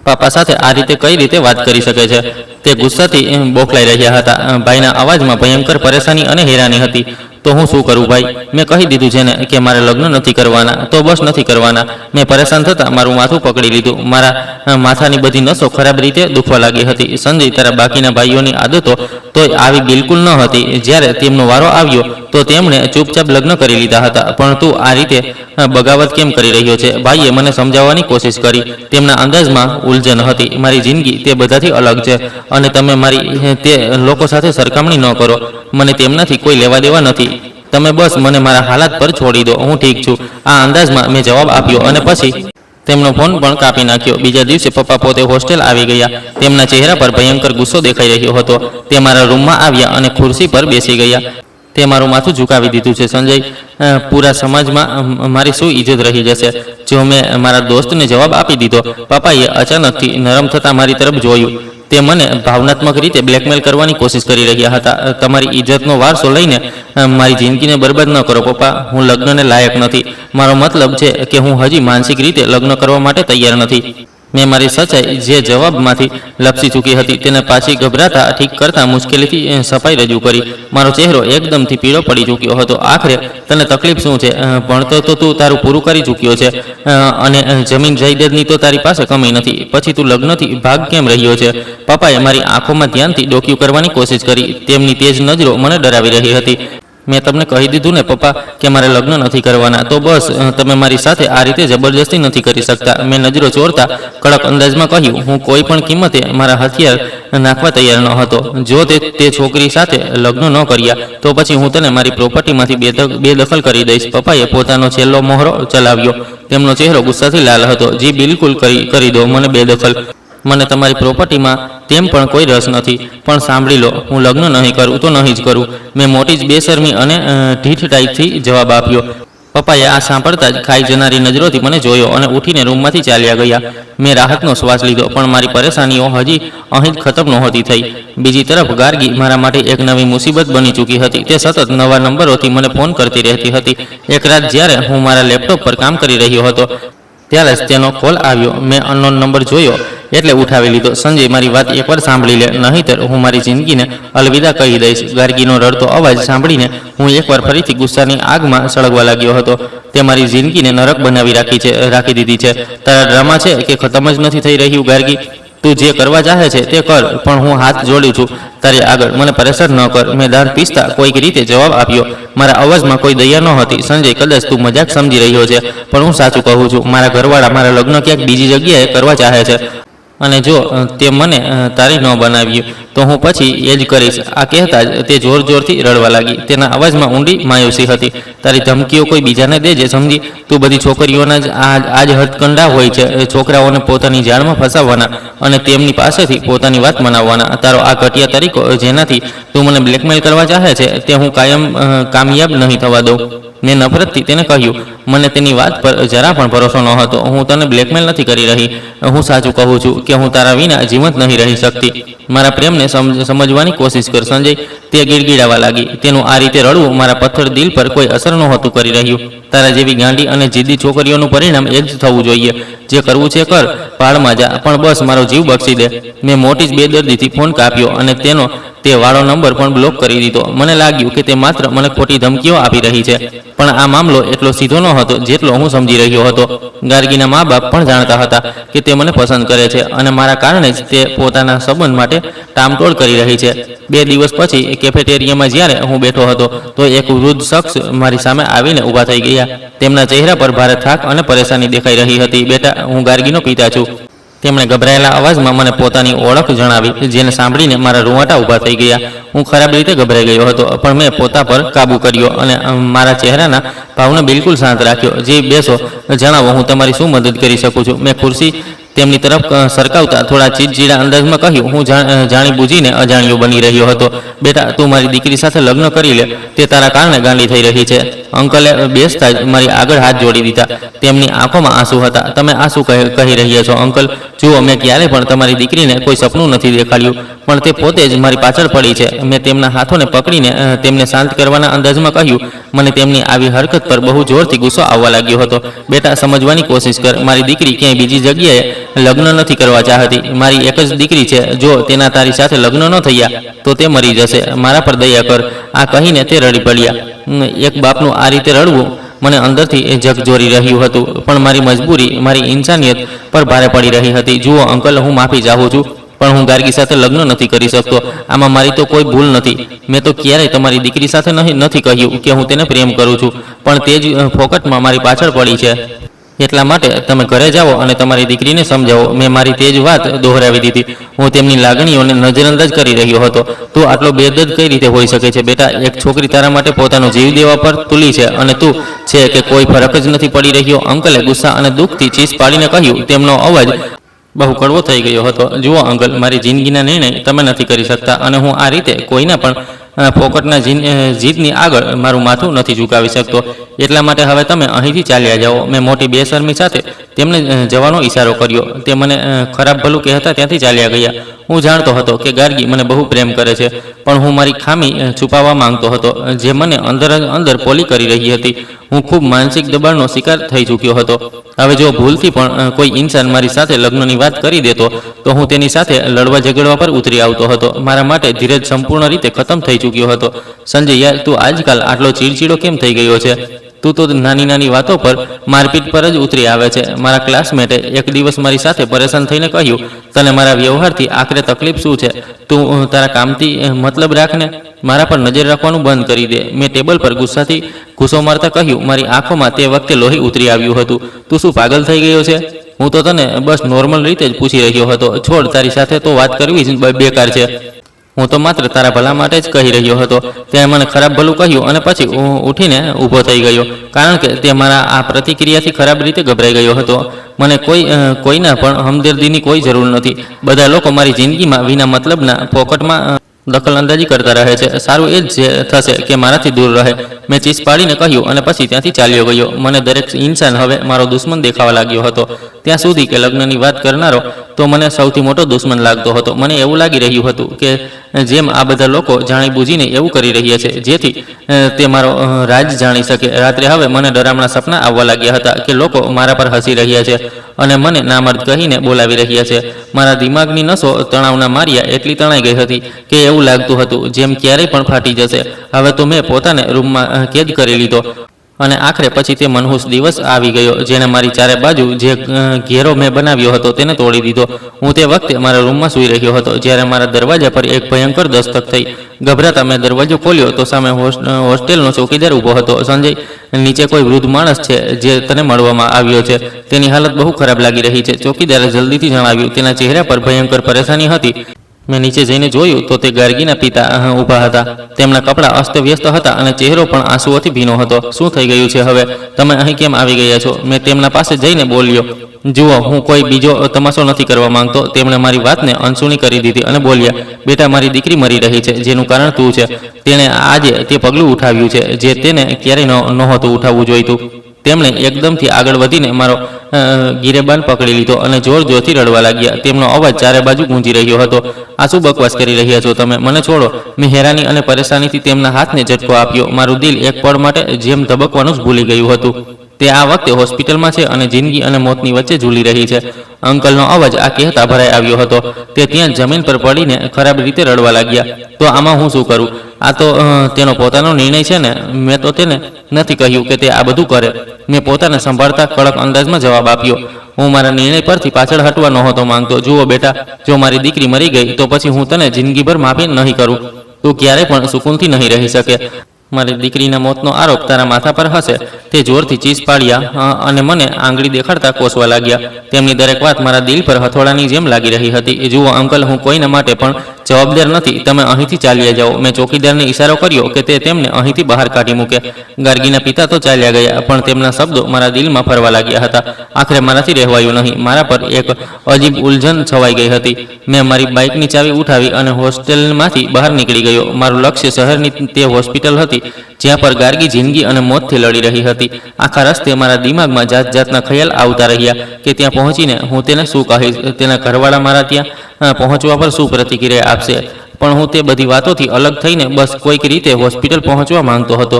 પાપા સાથે આ રીતે કઈ રીતે વાત કરી શકે છે? તે ગુસ્સાથી બોખલાઈ રહ્યા હતા. ભાઈના અવાજમાં ભયંકર પરેશાની અને હેરાની હતી. તો હું શું કરું ભાઈ? મેં કહી દીધું છે ને કે મારે લગ્ન નથી કરવાના. તો બસ નથી કરવાના. મેં પરેશાન થતાં મારું માથું પકડી લીધું. મારા માથાની બધી નસો ખરાબ રીતે દુખવા લાગી હતી. સંજય, તારા બાકીના ભાઈઓની આદતો તોય આવી બિલકુલ ન હતી. જ્યારે તેમનો વારો આવ્યો તો તેમણે ચૂપચાપ લગ્ન કરી લીધા હતા. પણ તું આ રીતે બગાવત કેમ કરી રહ્યો છે? ભાઈએ મને સમજાવવાની કોશિશ કરી. તેમના અંદાજમાં ઉલઝન હતી. મારી જિંદગી તે બધાથી અલગ છે અને તમે મારી તે લોકો સાથે સરખામણી ન કરો. મને તેમનાથી કોઈ લેવા દેવા નથી. તમે બસ મને મારા હાલાત પર છોડી દો. હું ઠીક છું. આ અંદાજમાં મેં જવાબ આપ્યો અને પછી તેમનો ફોન પણ કાપી નાખ્યો. બીજા દિવસે પપ્પા પોતે હોસ્ટેલ આવી ગયા. તેમના ચહેરા પર ભયંકર ગુસ્સો દેખાઈ રહ્યો હતો. તે મારા રૂમમાં આવ્યા અને ખુરશી પર બેસી ગયા. તે મારું માથું ઝુકાવી દીધું છે. સંજય, પૂરા સમાજમાં મારી શું ઇજ્જત રહી જશે જો મેં મારા દોસ્તને જવાબ આપી દીધો? પપ્પાએ અચાનકથી નરમ થતાં મારી તરફ જોયું. તે મને ભાવનાત્મક રીતે બ્લેકમેલ કરવાની કોશિશ કરી રહ્યા હતા. તમારી ઇજ્જતનો વારસો લઈને મારી જિંદગીને બરબાદ ન કરો પપ્પા. હું લગ્નને લાયક નથી. મારો મતલબ છે કે હું હજી માનસિક રીતે લગ્ન કરવા માટે તૈયાર નથી. મેં મારી સચ્ચાઈ જે જવાબમાંથી લપસી ચૂકી હતી તેને પાછી ગભરાતા ઠીક કરતાં મુશ્કેલીથી સફાઈ રજૂ કરી. મારો ચહેરો એકદમથી પીળો પડી ચૂક્યો હતો. આખરે તને તકલીફ શું છે? ભણતો તો તું તારું પૂરું કરી ચૂક્યો છે અને જમીન જાયદાદની તો તારી પાસે કમી નથી. પછી તું લગ્નથી ભાગ કેમ રહ્યો છે? પપ્પાએ મારી આંખોમાં ધ્યાનથી ડોક્યું કરવાની કોશિશ કરી. તેમની તેજ નજરો મને ડરાવી રહી હતી. મેં તમને કહી દીધું ને પપ્પા કે મારે લગ્ન નથી કરવાના. તો બસ તમે મારી સાથે આ રીતે જબરજસ્તી નથી કરી શકતા. મેં નજરો ચોરતા કડક અંદાજમાં કહ્યું. હું કોઈ પણ કિંમતે મારા હથિયાર નાખવા તૈયાર ન હતો. જો તે છોકરી સાથે લગ્ન ન કર્યા તો પછી હું તને મારી પ્રોપર્ટીમાંથી બેદખલ કરી દઈશ. પપ્પાએ પોતાનો છેલ્લો મોહરો ચલાવ્યો. તેમનો ચહેરો ગુસ્સાથી લાલ હતો. જી બિલકુલ કરી દો મને બેદખલ. મને તમારી પ્રોપર્ટીમાં તેમ પણ કોઈ રસ નથી. પણ સાંભળી લો, હું લગ્ન નહીં કરું તો નહીં જ કરું. મેં મોટી જ બેશરમી અને ઢીઠ જવાબ આપ્યો. પપ્પાએ આ સાંભળતા જ ખાઈ જનારી નજરોથી મને જોયો અને ઉઠીને રૂમમાંથી ચાલ્યા ગયા. મેં રાહતનો શ્વાસ લીધો, પણ મારી પરેશાનીઓ હજી અહીં જ ખતમ નહોતી થઈ. બીજી તરફ ગાર્ગી મારા માટે એક નવી મુસીબત બની ચૂકી હતી. તે સતત નવા નંબરોથી મને ફોન કરતી રહેતી હતી. એક રાત જ્યારે હું મારા લેપટોપ પર કામ કરી રહ્યો હતો ત્યારે જ તેનો કોલ આવ્યો. મેં અનનોન નંબર જોયો એટલે ઉઠાવી લીધો. સંજય, મારી વાત એકવાર સાંભળી લે, નહીંતર હું મારી જિંદગીને અલવિદા કહી દઈશ. ગાર્ગીનો રડતો અવાજ સાંભળીને હું એકવાર ફરીથી ગુસ્સાની આગમાં સળગવા લાગ્યો હતો. તે મારી જિંદગીને નરક બનાવી રાખી દીધી છે. તારા ડ્રામા છે કે ખતમ જ નથી થઈ રહ્યું ગાર્ગી. તું જે કરવા ચાહે છે તે કર, પણ હું હાથ જોડું છું તારી આગળ. મને પરેશાન ન કર. મેં દાંત પીસતા કોઈક રીતે જવાબ આપ્યો. મારા અવાજમાં કોઈ દયા ન હતી. સંજય, કદાચ તું મજાક સમજી રહ્યો છે, પણ હું સાચું કહું છું. મારા ઘરવાળા મારા લગ્ન ક્યાંક બીજી જગ્યાએ કરવા ચાહે છે અને જો તે મને તારી ન બનાવ્યું તો હું પછી એ જ કરીશ. આ કહેતા જ તે જોર જોરથી રડવા લાગી. તેના અવાજમાં ઊંડી માયુસી હતી. તારી ધમકીઓ કોઈ બીજાને દેજે સમજી. તું બધી છોકરીઓના જ આ જ હથકંડા હોય છે. છોકરાઓને પોતાની જાળમાં ફસાવવાના અને તેમની પાસેથી પોતાની વાત મનાવવાના. તારો આ ઘટિયા તરીકો જેનાથી તું મને બ્લેકમેલ કરવા ચાહે છે તે હું કામયાબ નહીં થવા દઉં. મેં નફરતથી તેને કહ્યું. મને તેની વાત પર જરા પણ ભરોસો ન હતો. હું તને બ્લેકમેલ નથી કરી રહી. હું સાચું કહું છું કે હું તારા વિના જીવંત નહીં રહી શકતી. મારા પ્રેમને સમજવાની કોશિશ કર સંજય. તે ગીડગીડાવા લાગી. તેનું આ રીતે રડવું મારા પથ્થર દિલ પર કોઈ અસર નહોતું કરી રહ્યું. તારા જેવી ગાંડી અને જિદ્દી છોકરીઓનું પરિણામ એ જ થવું જોઈએ. જે કરવું છે કર, પાળમાં જા, પણ બસ મારો જીવ બક્ષી દે. મેં મોટી જ બેદર્દીથી ફોન કાપ્યો અને તે તે વાળો નંબર પણ બ્લોક કરી દીધો. મને લાગ્યું કે તે માત્ર મને ખોટી ધમકીઓ આપી રહી છે, પણ આ મામલો એટલો સીધો ન હતો જેટલો હું સમજી રહ્યો હતો. ગાર્ગીના મા બાપ પણ જાણતા હતા કે તે મને પસંદ કરે છે અને મારા કારણે જ તે પોતાના સંબંધ માટે ટામટોળ કરી રહી છે. 2 દિવસ પછી કેફેટેરિયામાં જ્યારે હું બેઠો હતો તો એક વૃદ્ધ શખ્સ મારી સામે આવીને ઊભા થઈ ગયા. તેમના ચહેરા પર ભારે થાક અને પરેશાની દેખાઈ રહી હતી. બેટા, હું ગાર્ગીનો પિતા છું. તેમણે ગભરાયેલા અવાજમાં મને પોતાની ઓળખ જણાવી, જેને સાંભળીને મારા રૂંવાટા ઊભા થઈ ગયા. હું ખરાબ રીતે ગભરાઈ ગયો હતો, પણ મેં પોતા પર કાબૂ કર્યો અને મારા ચહેરાના ભાવને બિલકુલ શાંત રાખ્યો. જી બેસો, જણાવો, હું તમારી શું મદદ કરી શકું છું? મેં ખુરશી તેમની તરફ સરકાવતા થોડા ચીડચીડા અંદાજમાં કહ્યું. હું જાણી બૂજીને અજાણ્યો બની રહ્યો હતો. બેટા, તું મારી દીકરી સાથે લગ્ન કરી લે, તે તારા કારણે ગાંડી થઈ રહી છે. અંકલે બેસતા જ મારી આગળ હાથ જોડી દીધા. તેમની આંખોમાં આંસુ હતા. તમે આ શું કહી રહ્યા છો અંકલ? જુઓ, મેં ક્યારેય પણ તમારી દીકરીને કોઈ સપનું નથી દેખાડ્યું, પણ તે પોતે જ મારી પાછળ પડી છે. મેં તેમના હાથોને પકડીને તેમને શાંત કરવાના અંદાજમાં કહ્યું. મને તેમની આવી હરકત પર બહુ જોરથી ગુસ્સો આવવા લાગ્યો હતો. બેટા, સમજવાની કોશિશ કર. મારી દીકરી ક્યાંય બીજી જગ્યાએ લગ્ન નથી કરવા ચાહતી. મારી એક જ દીકરી છે. જો તેના તારી સાથે લગ્ન ન થયા તો તે મરી જશે. મારા પર દયા કર. આ કહીને તે રડી પડ્યા. એક બાપનું આ રીતે રડવું મને અંદરથી ઝકઝોરી રહ્યું હતું, પણ મારી મજબૂરી મારી ઇન્સાનિયત પર ભારે પડી રહી હતી. જુઓ અંકલ, હું માફી ચાહું છું, પણ હું ગાર્ગી સાથે લગ્ન નથી કરી શકતો. આમાં મારી તો કોઈ ભૂલ નથી. મેં તો ક્યારેય તમારી દીકરી સાથે નથી કહ્યું કે હું તેને પ્રેમ કરું છું, પણ તે જ ફોકટમાં મારી પાછળ પડી છે. એટલા માટે તમે ઘરે જાઓ અને તમારી દીકરીને સમજાવો. મેં મારી તે જ વાત દોહરાવી દીધી. હું તેમની લાગણીઓને નજરઅંદાજ કરી રહ્યો હતો. તું આટલો બેદર્દ કઈ રીતે હોઈ શકે છે? બેટા, એક છોકરી તારા માટે પોતાનો જીવ દેવા પર તુલી છે અને તું છે કે કોઈ ફરક જ નથી પડી રહ્યો. અંકલે ગુસ્સા અને દુઃખથી ચીસ પાડીને કહ્યું. તેમનો અવાજ બહુ કડવો થઈ ગયો હતો. જુઓ અંકલ, મારી જિંદગીના નિર્ણય તમે નથી કરી શકતા અને હું આ રીતે કોઈના પણ પોકટના જીતની આગળ મારું માથું નથી ઝુકાવી શકતો. એટલા માટે હવે તમે અહીંથી ચાલ્યા જાઓ. મેં મોટી બેશરમી સાથે તેમને જવાનો ઈશારો કર્યો. તે મને ખરાબ ભલું કહેતા ત્યાંથી ચાલ્યા ગયા. હું જાણતો હતો કે ગાર્ગી મને બહુ પ્રેમ કરે છે, પણ હું મારી ખામી છુપાવવા માંગતો હતો, જે મને અંદર પોલી કરી રહી હતી. હું ખૂબ માનસિક દબાણનો શિકાર થઈ ચૂક્યો હતો. હવે જો ભૂલથી પણ કોઈ ઇન્સાન મારી સાથે લગ્નની વાત કરી દેતો તો હું તેની સાથે લડવા ઝઘડવા પર ઉતરી આવતો હતો. મારા માટે ધીરજ સંપૂર્ણ રીતે ખતમ થઈ ચૂક્યો હતો. સંજય યાર, તું આજકાલ આટલો ચીડચીડો કેમ થઈ ગયો છે? તું તો નાની વાતો પર મારપીટ પર જ ઉતરી આવે છે. મારા ક્લાસમેટે એક દિવસ મારી સાથે પરેશાન થઈને કહ્યું, તને મારા વ્યવહારથી આખરે તકલીફ શું છે? તું તારા કામથી મતલબ રાખને, મારા પર નજર રાખવાનું બંધ કરી દે. મેં ટેબલ પર ગુસ્સાથી ઘૂસો મારતા કહ્યું. મારી આંખોમાં તે વખતે લોહી ઉતરી આવ્યું હતું. તું શું પાગલ થઈ ગયો છે? હું તો તને બસ નોર્મલ રીતે જ પૂછી રહ્યો હતો. છોડ, તારી સાથે તો વાત કરવી જ બેકાર છે. હું તો માત્ર તારા ભલા માટે જ કહી રહ્યો હતો. તેણે મને ખરાબ ભલું કહ્યું અને પછી ઉઠીને ઊભો થઈ ગયો, કારણ કે તે મારા આ પ્રતિક્રિયાથી ખરાબ રીતે ગભરાઈ ગયો હતો. મને કોઈના પણ હમદર્દીની કોઈ જરૂર નથી. બધા લોકો મારી જિંદગીમાં વિના મતલબના પોકટમાં દખલઅંદાજી કરતા રહે છે. સારું એ જ થશે કે મારાથી દૂર રહે. મેં ચીસ પાડીને કહ્યું અને પછી ત્યાંથી ચાલ્યો ગયો. મને દરેક ઇન્સાન હવે મારો દુશ્મન દેખાવા લાગ્યો હતો. ત્યાં સુધી કે લગ્નની વાત કરનારો તો મને સૌથી મોટો દુશ્મન લાગતો હતો. મને એવું લાગી રહ્યું હતું કે જેમ આ બધા લોકો જાણી બૂજીને એવું કરી રહ્યા છે જેથી તે મારો રાજ જાણી શકે. રાત્રે હવે મને ડરામણા સપના આવવા લાગ્યા હતા કે લોકો મારા પર હસી રહ્યા છે અને મને નામર્દ કહીને બોલાવી રહ્યા છે. મારા દિમાગની નસો તણાવના માર્યા એટલી તણાઈ ગઈ હતી કે એવું લાગતું હતું જેમ ક્યારેય પણ ફાટી જશે. હવે તો મેં પોતાને રૂમમાં કેદ કરી લીધો અને આખરે પછી તે મનહૂસ દિવસ આવી ગયો, જેણે મારી ચારે બાજુ જે ઘેરો મેં બનાવ્યો હતો તેને તોડી દીધો. હું તે વખતે મારા રૂમમાં સૂઈ રહ્યો હતો જ્યારે મારા દરવાજા પર એક ભયંકર દસ્તક થઈ. ગભરાતા મેં દરવાજો ખોલ્યો તો સામે હોસ્ટેલનો ચોકીદાર ઊભો હતો. સંજય, નીચે કોઈ વૃદ્ધ માણસ છે જે તને મળવામાં આવ્યો છે. તેની હાલત બહુ ખરાબ લાગી રહી છે, ચોકીદારે જલ્દીથી જણાવ્યું. તેના ચહેરા પર ભયંકર પરેશાની હતી. મેં નીચે જઈને જોયું તો તે ગાર્ગીના પિતા ઊભા હતા. તેમના કપડાં અસ્તવ્યસ્ત હતા અને ચહેરો પણ આંસુઓથી ભીનો હતો. શું થઈ ગયું છે હવે? તમે અહીં કેમ આવી ગયા છો? મેં તેમના પાસે જઈને બોલ્યો. જુઓ, હું કોઈ બીજો તમાશો નથી કરવા માંગતો. તેમણે મારી વાતને અનસુણી કરી દીધી અને બોલ્યા, બેટા, મારી દીકરી મરી રહી છે, જેનું કારણ તું છે. તેણે આજે તે પગલું ઉઠાવ્યું છે જે તેને ક્યારેય નહોતું ઉઠાવવું જોઈતું. તેમણે એકદમથી આગળ વધીને મારો ગિરેબાન પકડી લીધો અને જોરથી રડવા લાગ્યા. તેમનો અવાજ ચારે બાજુ ગૂંજી રહ્યો હતો. આ શું બકવાસ કરી રહ્યા છો તમે? મને છોડો. મેં હેરાની અને પરેશાનીથી તેમના હાથને ઝટકો આપ્યો. મારું દિલ એક પળ માટે જેમ ધબકવાનું જ ભૂલી ગયું હતું. તે આ વખતે હોસ્પિટલમાં છે અને જિંદગી અને મોતની વચ્ચે ઝૂલી રહી છે. અંકલનો અવાજ આ કહેતા ભરાઈ આવ્યો હતો. તે ત્યાં જમીન પર પડીને ખરાબ રીતે રડવા લાગ્યા. તો આમાં હું શું કરું? આ તો તેનો પોતાનો નિર્ણય છે ને. મેં તો તેને નથી કહ્યું કે તે આ બધું કરે. મેં પોતાને સંભાળતા કડક અંદાજમાં જવાબ આપ્યો. હું મારા નિર્ણય પરથી પાછળ હટવા નહોતો માંગતો. જુઓ બેટા, જો મારી દીકરી મરી ગઈ તો પછી હું તને જિંદગીભર માફી નહીં કરું. તું ક્યારેય પણ સુકૂનથી નહીં રહી શકે. મારી દીકરીના મોતનો આરોપ તારા માથા પર હશે. તે જોરથી ચીસ પાડ્યા અને મને આંગળી દેખાડતા કોસવા લાગ્યા. તેમની દરેક વાત મારા દિલ પર હથોડાની જેમ લાગી રહી હતી. જુઓ અંકલ, હું કોઈના માટે પણ જવાબદાર નથી. તમે અહીંથી ચાલ્યા જાઓ. મેં ચોકીદારને ઈશારો કર્યો કે તે તેમને અહીંથી બહાર કાઢી મૂકે. ગાર્ગીના પિતા તો ચાલ્યા ગયા, પણ તેમના શબ્દો મારા દિલમાં ફરવા લાગ્યા હતા. આખરે મારાથી રહેવાયું નહીં. મારા પર એક અજીબ ઉલઝન છવાઈ ગઈ હતી. મેં મારી બાઇકની ચાવી ઉઠાવી અને હોસ્ટેલમાંથી બહાર નીકળી ગયો. મારું લક્ષ્ય શહેરની તે હોસ્પિટલ હતી જ્યાં પર ગાર્ગી જિંદગી અને મોતથી લડી રહી હતી. આખા રસ્તે મારા દિમાગમાં જાત જાતના ખ્યાલ આવતા રહ્યા કે ત્યાં પહોંચીને હું તેને શું કહીશ, તેના ઘરવાળા મારા ત્યાં પહોંચવા પર શું પ્રતિક્રિયા આપશે. પણ હું તે બધી વાતોથી અલગ થઈને બસ કોઈક રીતે હોસ્પિટલ પહોંચવા માંગતો હતો.